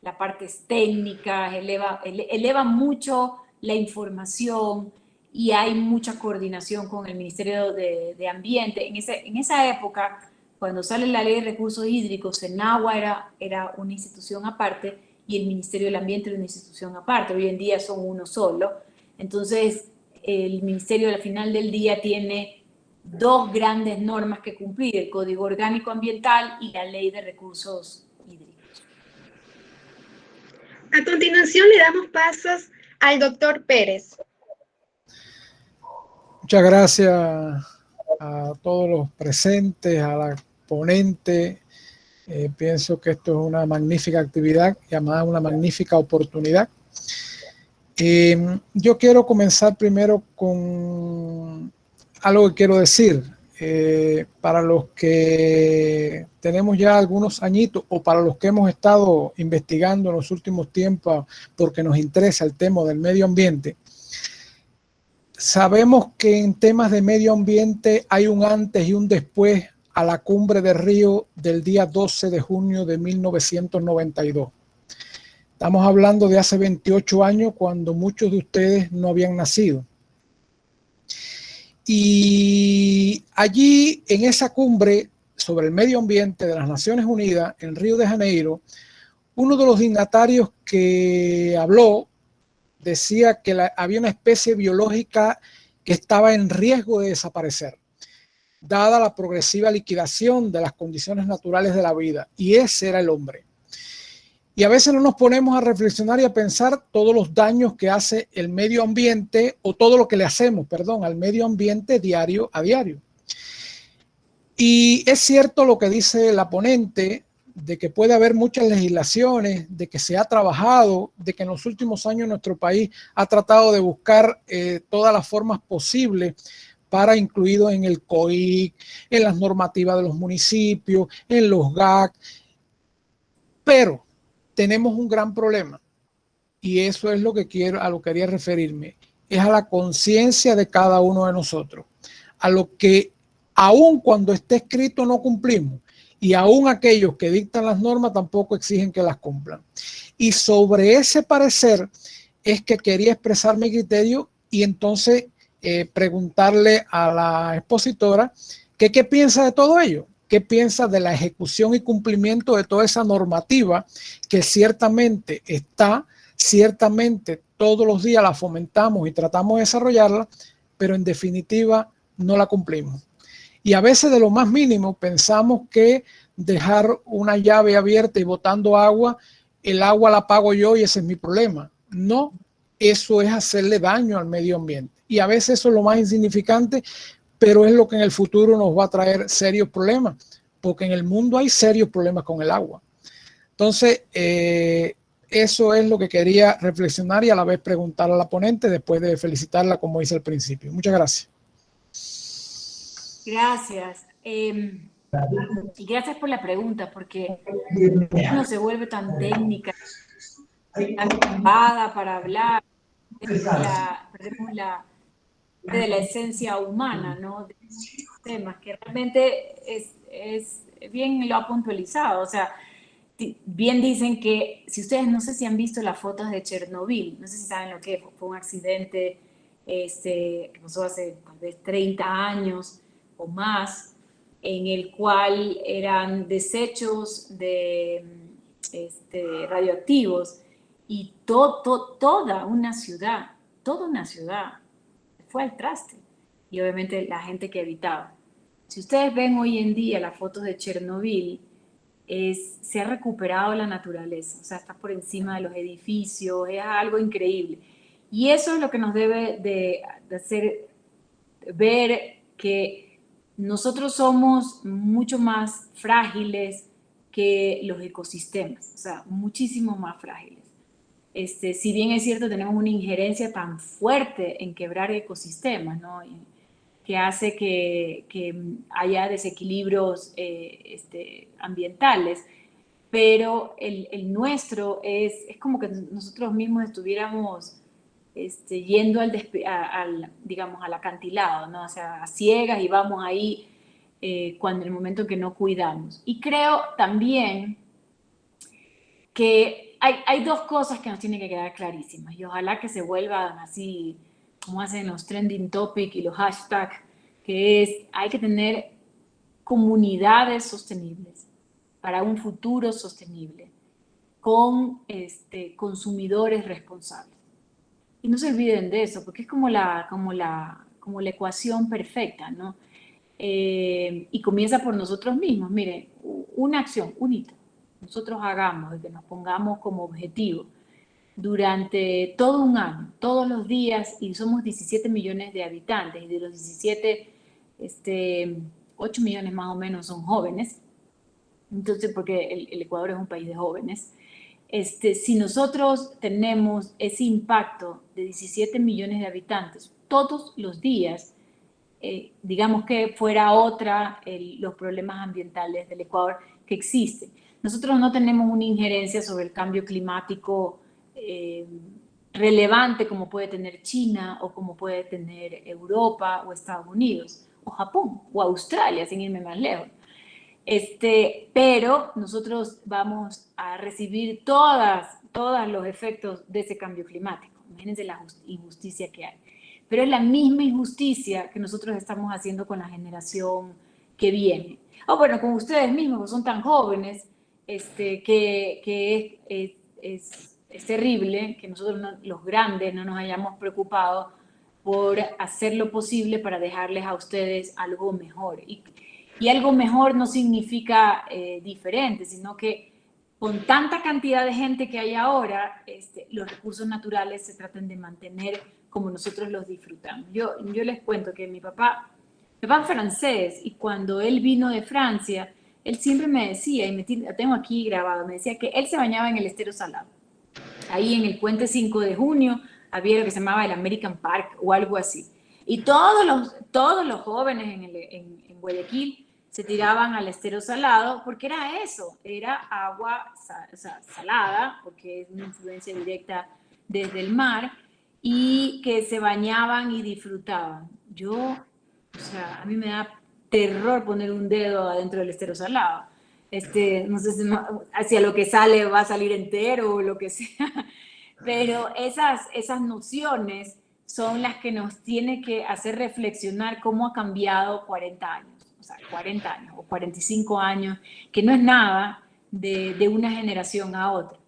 la parte técnica, eleva mucho la información y hay mucha coordinación con el Ministerio de Ambiente. En esa época, cuando sale la ley de recursos hídricos, Senagua era una institución aparte y el Ministerio del Ambiente era una institución aparte. Hoy en día son uno solo. Entonces, el Ministerio al final del día tiene dos grandes normas que cumplir, el Código Orgánico Ambiental y la Ley de Recursos Hídricos. A continuación le damos pasos al doctor Pérez. Muchas gracias a todos los presentes, a la ponente. Pienso que esto es una magnífica actividad y además una magnífica oportunidad. Yo quiero comenzar primero con algo que quiero decir. Para los que tenemos ya algunos añitos o para los que hemos estado investigando en los últimos tiempos porque nos interesa el tema del medio ambiente, sabemos que en temas de medio ambiente hay un antes y un después a la cumbre de Río del día 12 de junio de 1992. Estamos hablando de hace 28 años cuando muchos de ustedes no habían nacido. Y allí en esa cumbre sobre el medio ambiente de las Naciones Unidas en Río de Janeiro, uno de los dignatarios que habló decía que había una especie biológica que estaba en riesgo de desaparecer, dada la progresiva liquidación de las condiciones naturales de la vida, y ese era el hombre. Y a veces no nos ponemos a reflexionar y a pensar todos los daños que hace el medio ambiente o todo lo que le hacemos, perdón, al medio ambiente diario a diario. Y es cierto lo que dice la ponente, de que puede haber muchas legislaciones, de que se ha trabajado, de que en los últimos años nuestro país ha tratado de buscar todas las formas posibles para incluido en el COIC, en las normativas de los municipios, en los GAC, pero tenemos un gran problema y eso es lo que a lo que quería referirme, es a la conciencia de cada uno de nosotros, a lo que aun cuando esté escrito no cumplimos y aun aquellos que dictan las normas tampoco exigen que las cumplan. Y sobre ese parecer es que quería expresar mi criterio y entonces preguntarle a la expositora que qué piensa de todo ello. ¿Qué piensa de la ejecución y cumplimiento de toda esa normativa que ciertamente está, ciertamente todos los días la fomentamos y tratamos de desarrollarla, pero en definitiva no la cumplimos? Y a veces de lo más mínimo pensamos que dejar una llave abierta y botando agua, el agua la pago yo y ese es mi problema. No, eso es hacerle daño al medio ambiente. Y a veces eso es lo más insignificante, pero es lo que en el futuro nos va a traer serios problemas, porque en el mundo hay serios problemas con el agua. Entonces, eso es lo que quería reflexionar y a la vez preguntar a la ponente después de felicitarla como hice al principio. Muchas gracias. Gracias. Y gracias por la pregunta, porque uno se vuelve tan técnica, tan ocupada para hablar, perdemos de la esencia humana, ¿no? De estos temas, que realmente es bien lo ha puntualizado. O sea, bien dicen que, si ustedes no sé si han visto las fotos de Chernobyl, no sé si saben lo que fue un accidente que pasó hace tal vez 30 años o más, en el cual eran desechos radioactivos y toda una ciudad fue al traste, y obviamente la gente que habitaba. Si ustedes ven hoy en día las fotos de Chernobyl, se ha recuperado la naturaleza, o sea, está por encima de los edificios, es algo increíble. Y eso es lo que nos debe de hacer ver que nosotros somos mucho más frágiles que los ecosistemas, o sea, muchísimo más frágiles. Si bien es cierto, tenemos una injerencia tan fuerte en quebrar ecosistemas, ¿no? Que hace que haya desequilibrios ambientales, pero el nuestro es como que nosotros mismos estuviéramos yendo digamos, al acantilado, ¿no? O sea, a ciegas, y vamos ahí cuando en el momento que no cuidamos. Y creo también que hay dos cosas que nos tienen que quedar clarísimas, y ojalá que se vuelvan así como hacen los trending topics y los hashtags, que hay que tener comunidades sostenibles para un futuro sostenible, con consumidores responsables. Y no se olviden de eso, porque es como la ecuación perfecta, ¿no? Y comienza por nosotros mismos. Miren, una acción, un hito, nosotros hagamos, que nos pongamos como objetivo durante todo un año, todos los días, y somos 17 millones de habitantes, y de los 17, 8 millones más o menos son jóvenes, entonces, porque el Ecuador es un país de jóvenes. Si nosotros tenemos ese impacto de 17 millones de habitantes todos los días, digamos que fuera los problemas ambientales del Ecuador que existen. Nosotros no tenemos una injerencia sobre el cambio climático relevante como puede tener China, o como puede tener Europa o Estados Unidos, o Japón, o Australia, sin irme más lejos. Pero nosotros vamos a recibir todos los efectos de ese cambio climático. Imagínense la injusticia que hay. Pero es la misma injusticia que nosotros estamos haciendo con la generación que viene. O bueno, con ustedes mismos, que son tan jóvenes, que es terrible que nosotros, los grandes, no nos hayamos preocupado por hacer lo posible para dejarles a ustedes algo mejor. Y algo mejor no significa diferente, sino que con tanta cantidad de gente que hay ahora, los recursos naturales se tratan de mantener como nosotros los disfrutamos. Yo les cuento que mi papá es francés, y cuando él vino de Francia, él siempre me decía, y lo tengo aquí grabado, me decía que él se bañaba en el Estero Salado. Ahí en el puente 5 de junio había lo que se llamaba el American Park o algo así. Y todos los jóvenes en Guayaquil se tiraban al Estero Salado, porque era eso, era agua salada, porque es una influencia directa desde el mar, y que se bañaban y disfrutaban. A mí me da terror poner un dedo adentro del Estero Salado. No sé si hacia lo que sale va a salir entero o lo que sea, pero esas nociones son las que nos tienen que hacer reflexionar cómo ha cambiado 40 años. O sea, 40 años o 45 años, que no es nada de una generación a otra.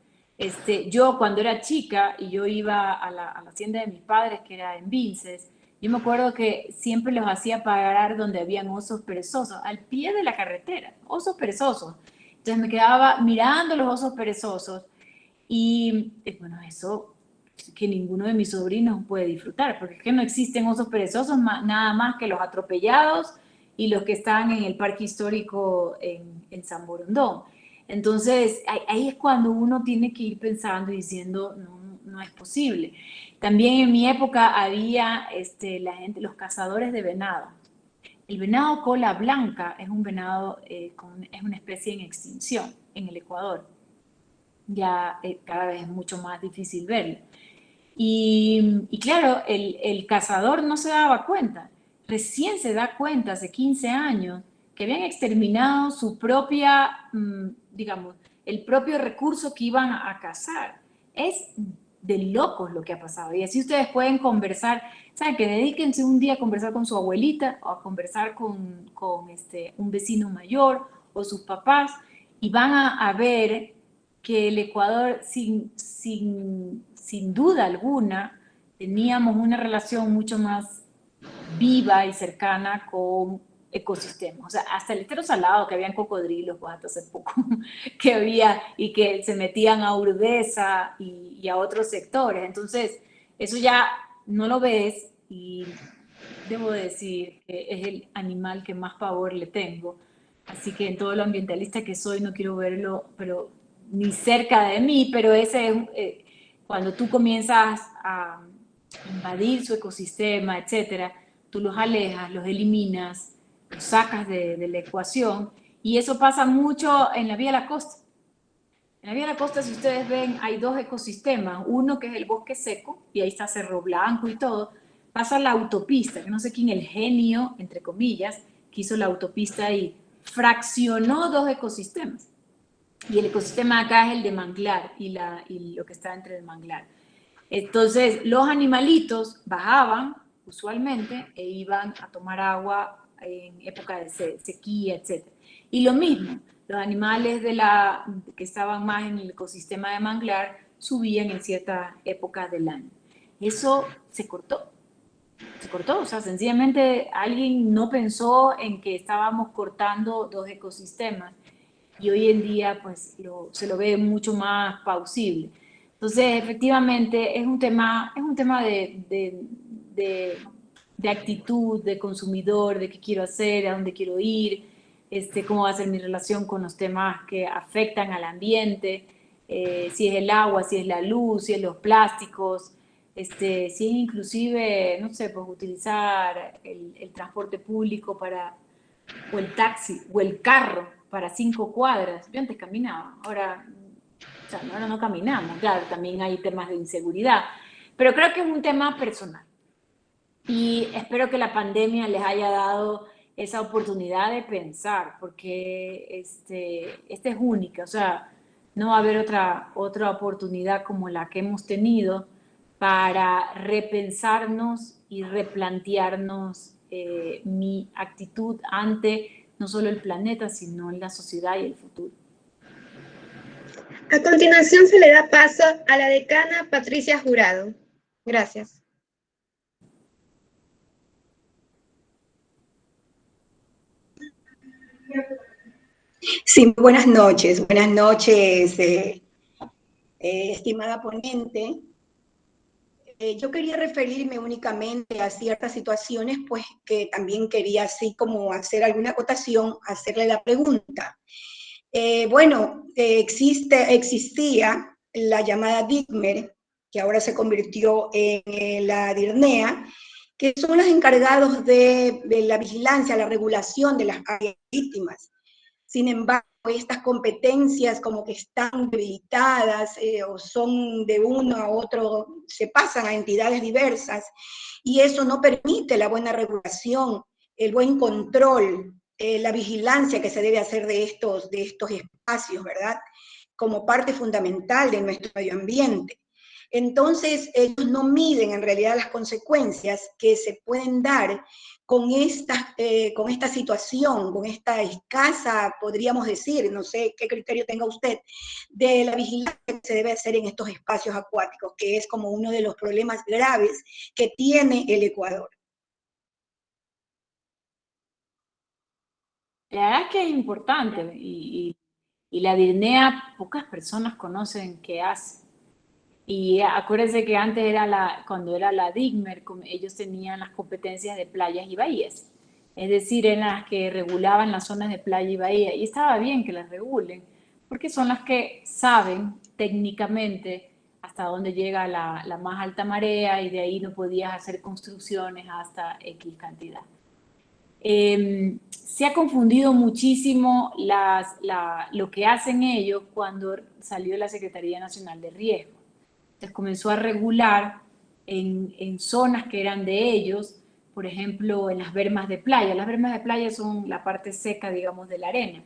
Yo cuando era chica y yo iba a la hacienda de mis padres, que era en Vinces, yo me acuerdo que siempre los hacía parar donde habían osos perezosos, al pie de la carretera, osos perezosos. Entonces me quedaba mirando los osos perezosos, y bueno, eso que ninguno de mis sobrinos puede disfrutar, porque es que no existen osos perezosos nada más que los atropellados y los que están en el parque histórico en San Borondón. Entonces, ahí es cuando uno tiene que ir pensando y diciendo, no es posible. También en mi época había los cazadores de venado. El venado cola blanca es un venado, es una especie en extinción en el Ecuador. Ya cada vez es mucho más difícil verlo. Y claro, el cazador no se daba cuenta. Recién se da cuenta hace 15 años que habían exterminado su propia, digamos, el propio recurso que iban a cazar. Es de locos lo que ha pasado. Y así ustedes pueden conversar, ¿saben? Que dedíquense un día a conversar con su abuelita o a conversar con un vecino mayor o sus papás y van a ver que el Ecuador, sin duda alguna, teníamos una relación mucho más viva y cercana con ecosistemas. O sea, hasta el estero salado, que habían cocodrilos, pues hasta hace poco, que había y que se metían a Urdesa y a otros sectores. Entonces, eso ya no lo ves y debo decir que es el animal que más pavor le tengo. Así que en todo lo ambientalista que soy no quiero verlo, pero ni cerca de mí, pero ese es cuando tú comienzas a invadir su ecosistema, etcétera, tú los alejas, los eliminas, los sacas de la ecuación, y eso pasa mucho en la vía de la costa. En la vía de la costa, si ustedes ven, hay dos ecosistemas, uno que es el bosque seco, y ahí está Cerro Blanco y todo, pasa la autopista, que no sé quién, el genio, entre comillas, que hizo la autopista y fraccionó dos ecosistemas. Y el ecosistema acá es el de manglar y lo que está entre el manglar. Entonces, los animalitos bajaban usualmente e iban a tomar agua en época de sequía, etc. Y lo mismo, los animales que estaban más en el ecosistema de manglar subían en cierta época del año. Eso se cortó, o sea, sencillamente alguien no pensó en que estábamos cortando dos ecosistemas y hoy en día pues se lo ve mucho más plausible. Entonces, efectivamente, es un tema de actitud, de consumidor, de qué quiero hacer, a dónde quiero ir, cómo va a ser mi relación con los temas que afectan al ambiente, si es el agua, si es la luz, si es los plásticos, si es inclusive, no sé, pues utilizar el transporte público o el taxi, o el carro para 5 cuadras. Yo antes caminaba, ahora no caminamos. Claro, también hay temas de inseguridad, pero creo que es un tema personal. Y espero que la pandemia les haya dado esa oportunidad de pensar, porque esta es única, o sea, no va a haber otra oportunidad como la que hemos tenido para repensarnos y replantearnos mi actitud ante no solo el planeta, sino la sociedad y el futuro. A continuación se le da paso a la decana Patricia Jurado. Gracias. Sí, buenas noches, estimada ponente. Yo quería referirme únicamente a ciertas situaciones, pues que también quería así como hacer alguna acotación, hacerle la pregunta. Existía la llamada DICMER, que ahora se convirtió en la DIRNEA, que son los encargados de la vigilancia, la regulación de las áreas víctimas. Sin embargo, estas competencias como que están debilitadas o son de uno a otro, se pasan a entidades diversas y eso no permite la buena regulación, el buen control, la vigilancia que se debe hacer de estos espacios, ¿verdad? Como parte fundamental de nuestro medio ambiente. Entonces, ellos no miden en realidad las consecuencias que se pueden dar con esta situación, con esta escasa, podríamos decir, no sé qué criterio tenga usted, de la vigilancia que se debe hacer en estos espacios acuáticos, que es como uno de los problemas graves que tiene el Ecuador. La verdad es que es importante y la DIRNEA pocas personas conocen qué hace. Y acuérdense que antes cuando era la DIGMER, ellos tenían las competencias de playas y bahías. Es decir, eran las que regulaban las zonas de playa y bahía. Y estaba bien que las regulen, porque son las que saben técnicamente hasta dónde llega la más alta marea y de ahí no podías hacer construcciones hasta X cantidad. Se ha confundido muchísimo lo que hacen ellos cuando salió la Secretaría Nacional de Riesgo. Entonces comenzó a regular en zonas que eran de ellos, por ejemplo, en las bermas de playa. Las bermas de playa son la parte seca, digamos, de la arena.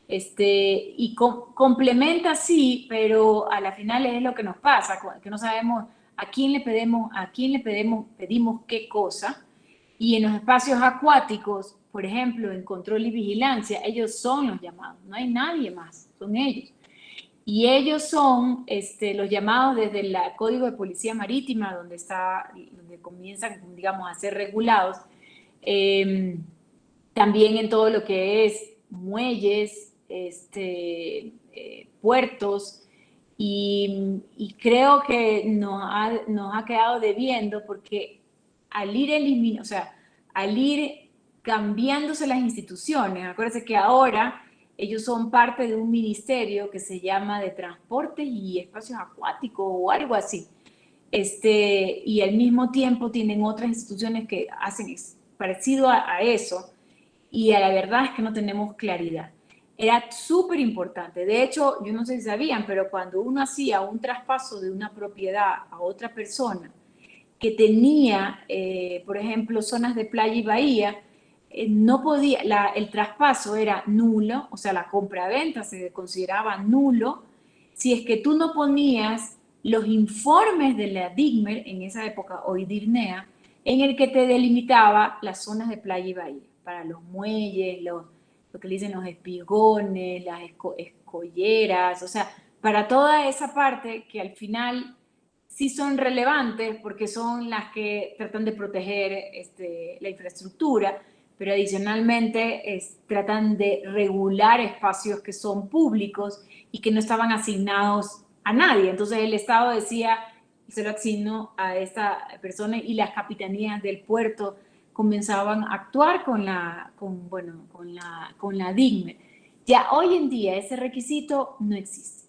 Y complementa, sí, pero a la final es lo que nos pasa, que no sabemos a quién le pedimos qué cosa. Y en los espacios acuáticos, por ejemplo, en control y vigilancia, ellos son los llamados, no hay nadie más, son ellos. Y ellos son los llamados desde el Código de Policía Marítima, donde comienzan, digamos, a ser regulados, también en todo lo que es muelles, puertos, y creo que nos ha quedado debiendo porque al ir cambiándose las instituciones, acuérdense que ahora ellos son parte de un ministerio que se llama de Transportes y Espacios Acuáticos o algo así. Y al mismo tiempo tienen otras instituciones que hacen parecido a eso, y a la verdad es que no tenemos claridad. Era súper importante. De hecho, yo no sé si sabían, pero cuando uno hacía un traspaso de una propiedad a otra persona que tenía, por ejemplo, zonas de playa y bahía, no podía, el traspaso era nulo, o sea, la compra-venta se consideraba nulo si es que tú no ponías los informes de la DIGMER, en esa época, hoy DIRNEA, en el que te delimitaba las zonas de playa y bahía, para los muelles, lo que le dicen los espigones, las escolleras, o sea, para toda esa parte que al final sí son relevantes porque son las que tratan de proteger la infraestructura, pero adicionalmente tratan de regular espacios que son públicos y que no estaban asignados a nadie. Entonces el Estado decía, se lo asignó a esta persona, y las capitanías del puerto comenzaban a actuar con la DIGME. Ya hoy en día ese requisito no existe.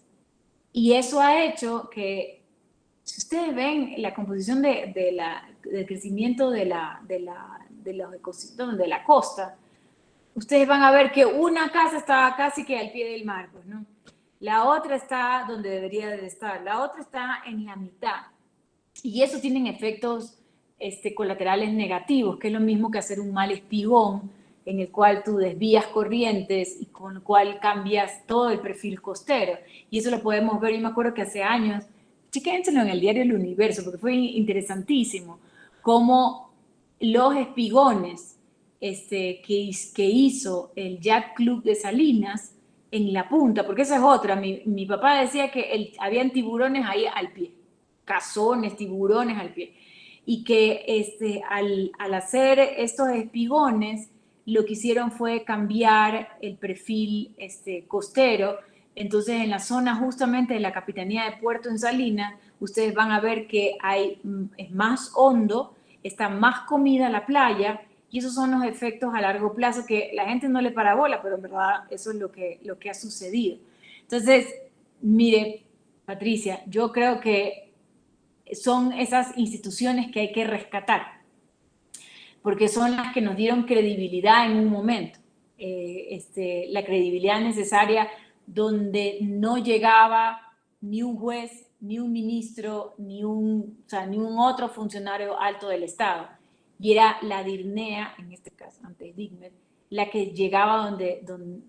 Y eso ha hecho que, si ustedes ven la composición del crecimiento de los ecosistemas de la costa, ustedes van a ver que una casa está casi que al pie del mar, pues, ¿no? La otra está donde debería de estar, la otra está en la mitad. Y eso tienen efectos colaterales negativos, que es lo mismo que hacer un mal espigón, en el cual tú desvías corrientes y con el cual cambias todo el perfil costero. Y eso lo podemos ver, yo me acuerdo que hace años, chéquenselo en el diario El Universo, porque fue interesantísimo, cómo los espigones que hizo el Yacht Club de Salinas en la punta, porque esa es otra, mi papá decía que habían tiburones ahí al pie, cazones, tiburones al pie, y que al hacer estos espigones, lo que hicieron fue cambiar el perfil costero. Entonces, en la zona justamente de la Capitanía de Puerto en Salinas, ustedes van a ver que es más hondo, está más comida la playa, y esos son los efectos a largo plazo que la gente no le para bola, pero en verdad eso es lo que ha sucedido. Entonces, mire, Patricia, yo creo que son esas instituciones que hay que rescatar, porque son las que nos dieron credibilidad en un momento, la credibilidad necesaria, donde no llegaba ni un juez, ni un ministro, ni un otro funcionario alto del Estado, y era la DIRNEA, en este caso, antes DIGMER, la que llegaba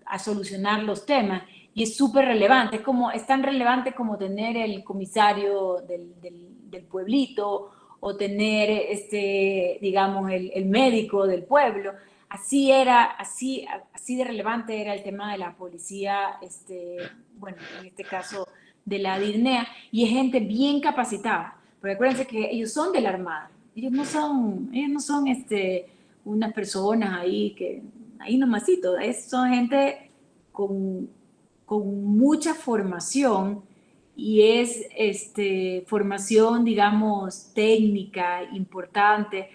a solucionar los temas, y es súper relevante, es tan relevante como tener el comisario del pueblito, o tener, digamos, el médico del pueblo. Así de relevante era el tema de la policía, bueno, en este caso de la DIRNEA, y es gente bien capacitada, porque acuérdense que ellos son de la Armada, ellos no son unas personas ahí nomasito, son gente con mucha formación es formación, digamos, técnica, importante.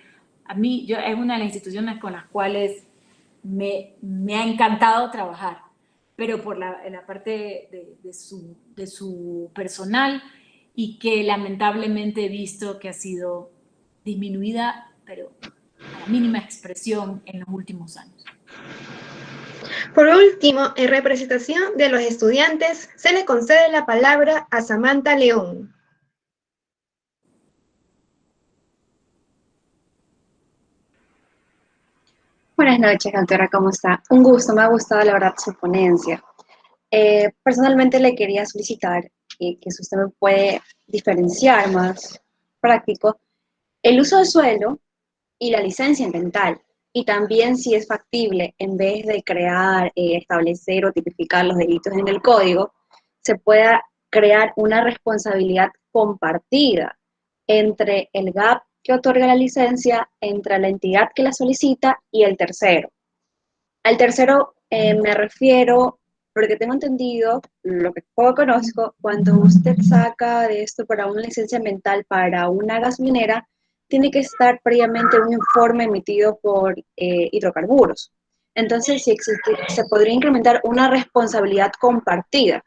A mí, es una de las instituciones con las cuales me ha encantado trabajar, pero por la parte de su personal, y que lamentablemente he visto que ha sido disminuida, pero a la mínima expresión en los últimos años. Por último, en representación de los estudiantes, se le concede la palabra a Samantha León. Buenas noches, doctora, ¿cómo está? Un gusto, me ha gustado la verdad su ponencia. Personalmente le quería solicitar que si usted me puede diferenciar más práctico el uso de suelo y la licencia ambiental, y también si es factible, en vez de crear, establecer o tipificar los delitos en el código, se pueda crear una responsabilidad compartida entre el GAP que otorga la licencia, entre la entidad que la solicita y el tercero. Al tercero me refiero, porque tengo entendido, lo que poco conozco, cuando usted saca de esto para una licencia ambiental para una gasolinera, tiene que estar previamente un informe emitido por hidrocarburos. Entonces, si se podría incrementar una responsabilidad compartida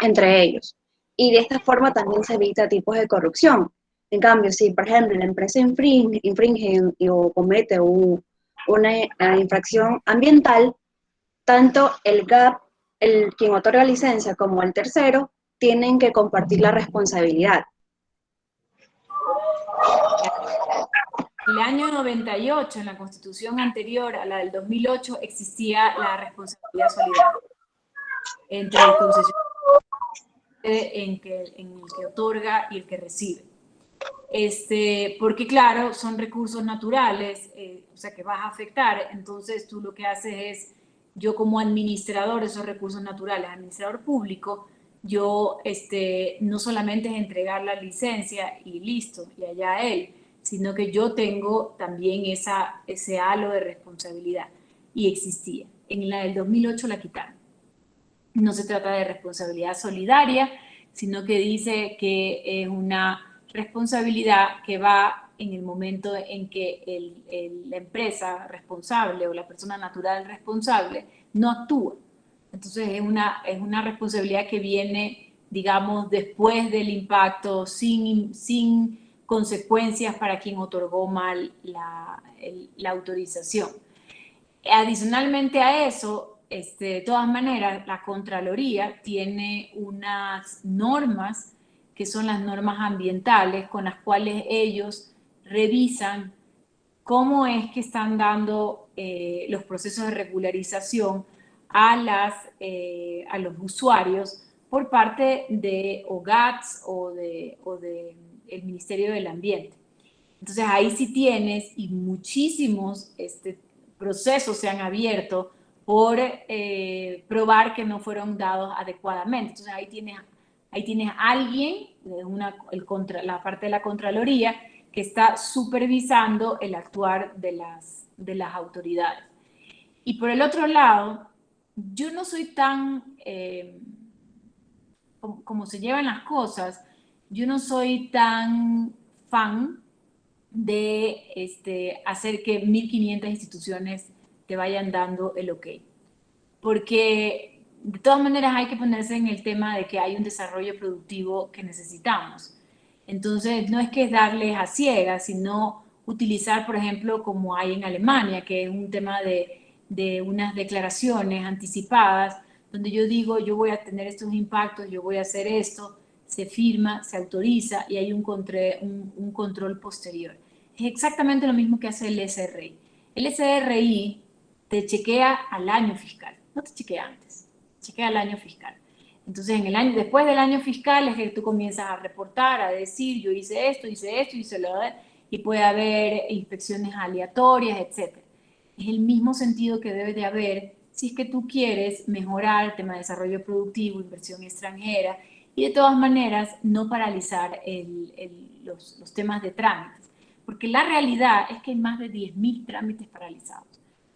entre ellos. Y de esta forma también se evita tipos de corrupción. En cambio, si, por ejemplo, la empresa infringe o comete una infracción ambiental, tanto el GAP, quien otorga licencia, como el tercero, tienen que compartir la responsabilidad. El año 98, en la constitución anterior a la del 2008, existía la responsabilidad solidaria entre el concesionario en el que otorga y el que recibe. Porque claro, son recursos naturales, o sea que vas a afectar, entonces tú lo que haces es, yo como administrador de esos recursos naturales, administrador público, yo no solamente es entregar la licencia y listo, y allá él, sino que yo tengo también ese halo de responsabilidad, y existía. En la del 2008 la quitaron. No se trata de responsabilidad solidaria, sino que dice que es una responsabilidad que va en el momento en que la empresa responsable o la persona natural responsable no actúa. Entonces es una responsabilidad que viene, digamos, después del impacto, sin consecuencias para quien otorgó mal la autorización. Adicionalmente a eso, de todas maneras, la Contraloría tiene unas normas que son las normas ambientales, con las cuales ellos revisan cómo es que están dando los procesos de regularización a los usuarios por parte de OGATS o de el Ministerio del Ambiente. Entonces ahí sí tienes, y muchísimos procesos se han abierto por probar que no fueron dados adecuadamente. Entonces ahí tienes a alguien, la parte de la Contraloría, que está supervisando el actuar de las autoridades. Y por el otro lado, yo no soy tan, como se llevan las cosas, yo no soy tan fan de hacer que 1.500 instituciones te vayan dando el ok. Porque de todas maneras hay que ponerse en el tema de que hay un desarrollo productivo que necesitamos. Entonces no es que es darles a ciegas, sino utilizar, por ejemplo, como hay en Alemania, que es un tema de unas declaraciones anticipadas, donde yo digo, yo voy a tener estos impactos, yo voy a hacer esto, se firma, se autoriza y hay un control posterior. Es exactamente lo mismo que hace el SRI. El SRI te chequea al año fiscal, no te chequea antes, chequea al año fiscal. Entonces, después del año fiscal es que tú comienzas a reportar, a decir, yo hice esto, hice lo otro, y puede haber inspecciones aleatorias, etc. Es el mismo sentido que debe de haber si es que tú quieres mejorar el tema de desarrollo productivo, inversión extranjera, y de todas maneras no paralizar los temas de trámites. Porque la realidad es que hay más de 10.000 trámites paralizados.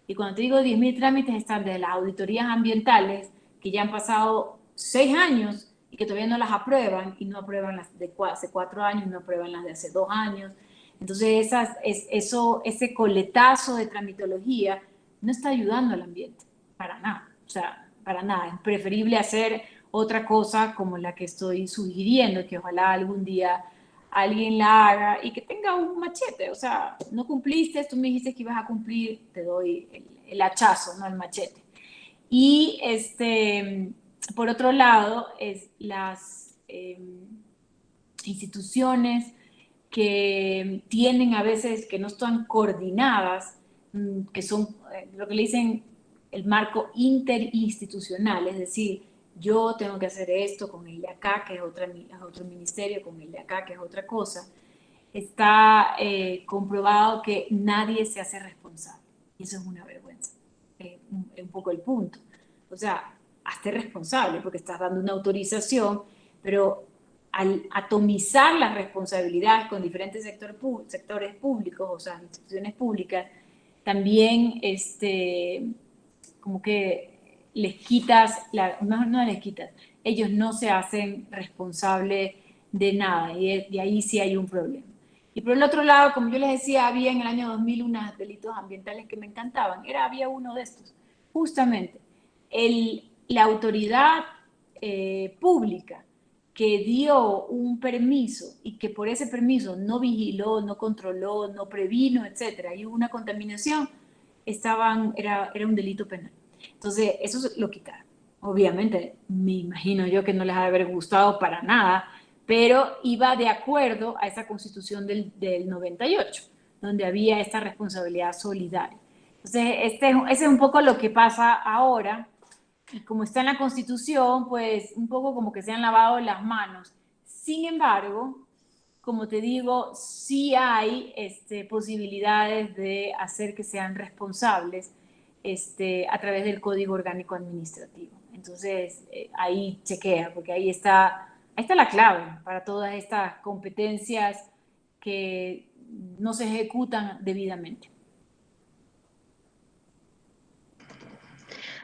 Y cuando te digo 10.000 trámites, están desde las auditorías ambientales, que ya han pasado 6 años y que todavía no las aprueban, y no aprueban las de hace 4 años, no aprueban las de hace 2 años. Entonces, ese coletazo de tramitología no está ayudando al ambiente, para nada. O sea, para nada. Es preferible hacer otra cosa como la que estoy sugiriendo, que ojalá algún día alguien la haga y que tenga un machete. O sea, no cumpliste, tú me dijiste que ibas a cumplir, te doy el hachazo, no el machete. Y por otro lado, las instituciones que tienen a veces, que no están coordinadas, que son lo que le dicen el marco interinstitucional, es decir, yo tengo que hacer esto con el de acá, que es otro ministerio, con el de acá, que es otra cosa. Está comprobado que nadie se hace responsable. Y eso es una vergüenza. Es un poco el punto. O sea, hazte responsable porque estás dando una autorización, pero al atomizar las responsabilidades con diferentes sectores públicos, o sea, instituciones públicas, también como que les quitas, no les quitas, ellos no se hacen responsables de nada y ahí sí hay un problema. Y por el otro lado, como yo les decía, había en el año 2000 unos delitos ambientales que me encantaban. Había uno de estos, justamente, la autoridad pública que dio un permiso y que por ese permiso no vigiló, no controló, no previno, etcétera, y hubo una contaminación, era un delito penal. Entonces, eso lo quitaron. Obviamente, me imagino yo que no les ha de haber gustado para nada, pero iba de acuerdo a esa constitución del 98, donde había esta responsabilidad solidaria. Entonces, ese es un poco lo que pasa ahora, y como está en la Constitución, pues un poco como que se han lavado las manos. Sin embargo, como te digo, sí hay posibilidades de hacer que sean responsables a través del Código Orgánico Administrativo. Entonces, ahí chequea, porque ahí está la clave para todas estas competencias que no se ejecutan debidamente.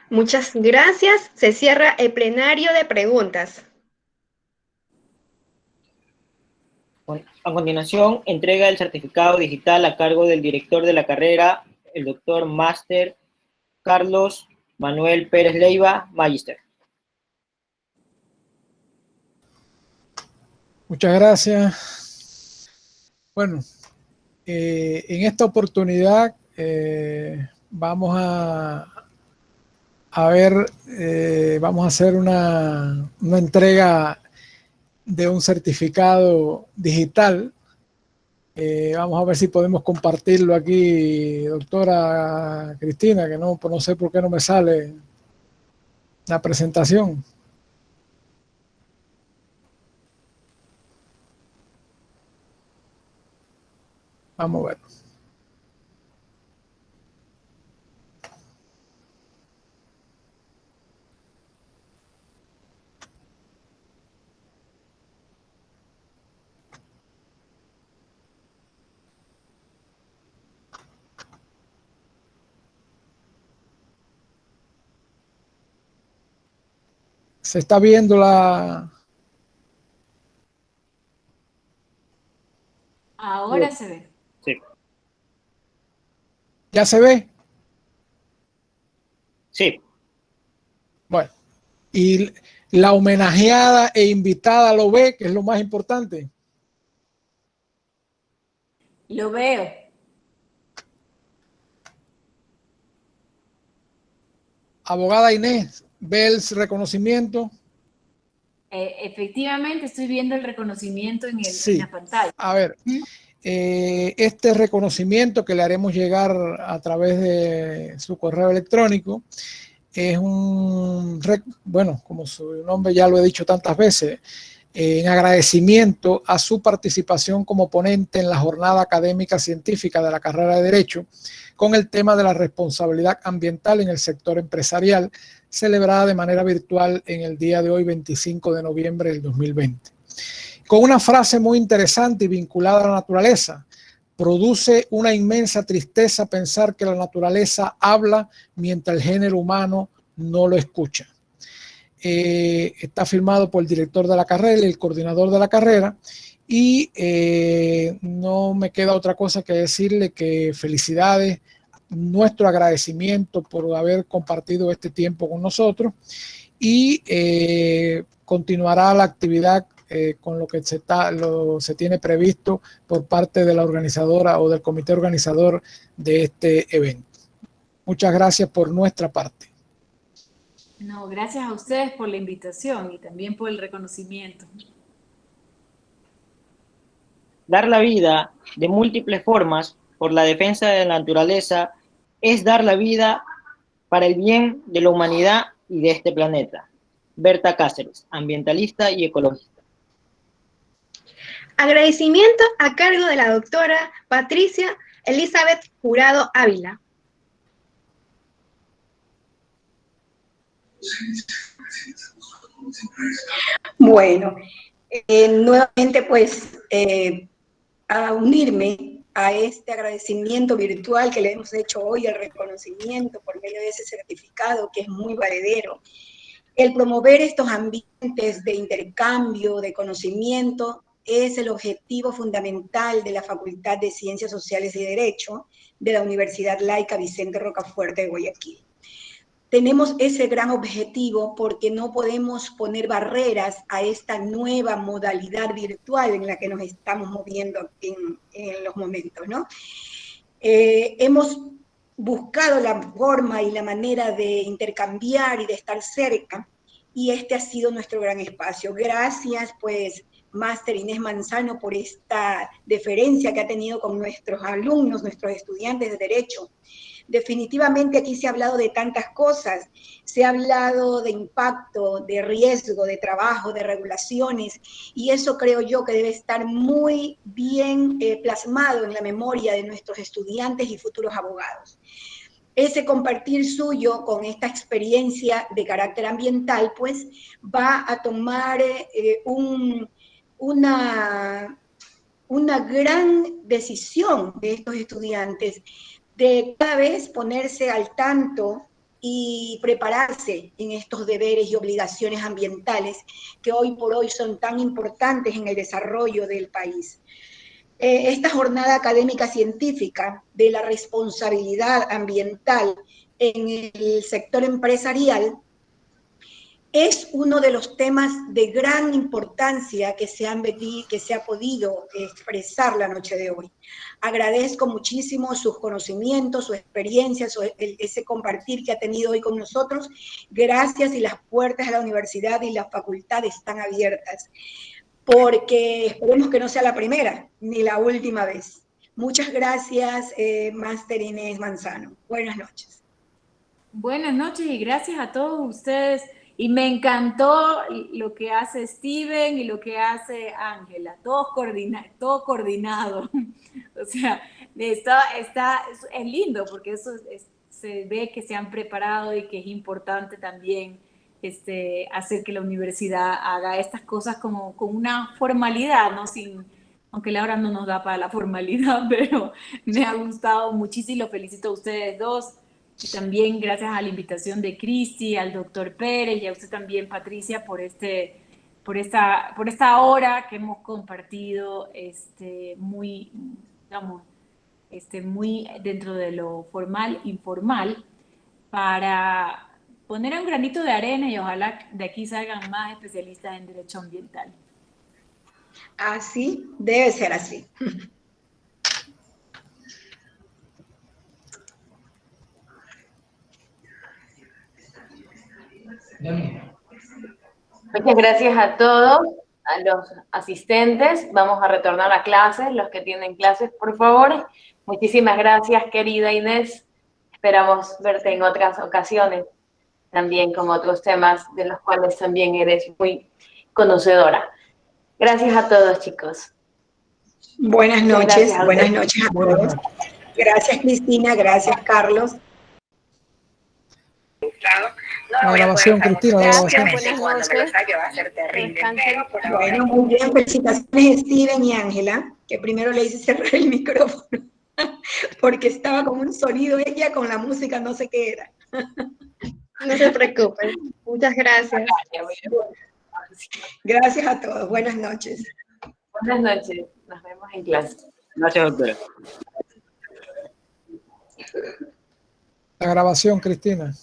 Muchas gracias. Se cierra el plenario de preguntas. A continuación, entrega el certificado digital a cargo del director de la carrera, el doctor Máster Carlos Manuel Pérez Leiva, Magister. Muchas gracias. Bueno, en esta oportunidad vamos a hacer una entrega de un certificado digital. Vamos a ver si podemos compartirlo aquí, doctora Cristina, que no sé por qué no me sale la presentación. Vamos a ver. Se está viendo la... Ahora se ve. Sí. ¿Ya se ve? Sí. Bueno, y la homenajeada e invitada lo ve, que es lo más importante. Lo veo. Abogada Inés, ¿ve el reconocimiento? Efectivamente, estoy viendo el reconocimiento en la pantalla. A ver, este reconocimiento que le haremos llegar a través de su correo electrónico es bueno, como su nombre ya lo he dicho tantas veces, en agradecimiento a su participación como ponente en la jornada académica científica de la carrera de Derecho con el tema de la responsabilidad ambiental en el sector empresarial, celebrada de manera virtual en el día de hoy, 25 de noviembre del 2020. Con una frase muy interesante y vinculada a la naturaleza: produce una inmensa tristeza pensar que la naturaleza habla mientras el género humano no lo escucha. está firmado por el director de la carrera y el coordinador de la carrera, y no me queda otra cosa que decirle que felicidades, nuestro agradecimiento por haber compartido este tiempo con nosotros, y continuará la actividad con lo que se tiene previsto por parte de la organizadora o del comité organizador de este evento. Muchas gracias por nuestra parte. No, gracias a ustedes por la invitación y también por el reconocimiento. Dar la vida de múltiples formas por la defensa de la naturaleza es dar la vida para el bien de la humanidad y de este planeta. Berta Cáceres, ambientalista y ecologista. Agradecimiento a cargo de la doctora Patricia Elizabeth Jurado Ávila. Bueno, nuevamente pues a unirme a este agradecimiento virtual que le hemos hecho hoy, el reconocimiento por medio de ese certificado que es muy valedero. El promover estos ambientes de intercambio, de conocimiento, es el objetivo fundamental de la Facultad de Ciencias Sociales y Derecho de la Universidad Laica Vicente Rocafuerte de Guayaquil. Tenemos ese gran objetivo porque no podemos poner barreras a esta nueva modalidad virtual en la que nos estamos moviendo en los momentos, ¿no? Hemos buscado la forma y la manera de intercambiar y de estar cerca, y este ha sido nuestro gran espacio. Gracias, pues, Máster Inés Manzano, por esta deferencia que ha tenido con nuestros alumnos, nuestros estudiantes de Derecho. Definitivamente aquí se ha hablado de tantas cosas, se ha hablado de impacto, de riesgo, de trabajo, de regulaciones, y eso creo yo que debe estar muy bien plasmado en la memoria de nuestros estudiantes y futuros abogados. Ese compartir suyo con esta experiencia de carácter ambiental, pues, va a tomar una gran decisión de estos estudiantes de cada vez ponerse al tanto y prepararse en estos deberes y obligaciones ambientales que hoy por hoy son tan importantes en el desarrollo del país. Esta jornada académica científica de la responsabilidad ambiental en el sector empresarial es uno de los temas de gran importancia que se ha podido expresar la noche de hoy. Agradezco muchísimo sus conocimientos, su experiencia, ese compartir que ha tenido hoy con nosotros. Gracias, y las puertas de la universidad y la facultad están abiertas, porque esperemos que no sea la primera ni la última vez. Muchas gracias, Máster Inés Manzano. Buenas noches. Buenas noches y gracias a todos ustedes. Y me encantó lo que hace Steven y lo que hace Ángela, todo coordinado. O sea, es lindo porque eso se ve que se han preparado y que es importante también hacer que la universidad haga estas cosas como con una formalidad, ¿no? Aunque la hora no nos da para la formalidad, pero me ha gustado muchísimo y lo felicito a ustedes dos. Y también gracias a la invitación de Cristi, al doctor Pérez y a usted también, Patricia, por esta hora que hemos compartido muy dentro de lo formal, informal, para poner un granito de arena y ojalá de aquí salgan más especialistas en derecho ambiental. Así, debe ser así. Muchas gracias a todos, a los asistentes. Vamos a retornar a clases, los que tienen clases, por favor. Muchísimas gracias, querida Inés. Esperamos verte en otras ocasiones, también con otros temas de los cuales también eres muy conocedora. Gracias a todos, chicos. Buenas noches a todos. Gracias, Cristina, gracias, Carlos. La grabación, Cristina, la grabación. Buenas noches. Que va a ser terrible. Bueno, muy bien, felicitaciones, Steven y Ángela, que primero le hice cerrar el micrófono, porque estaba con un sonido ella con la música, no sé qué era. No se preocupen. Muchas gracias. Gracias a todos. Buenas noches. Buenas noches. Nos vemos en clase. Gracias, doctora. La grabación, Cristina.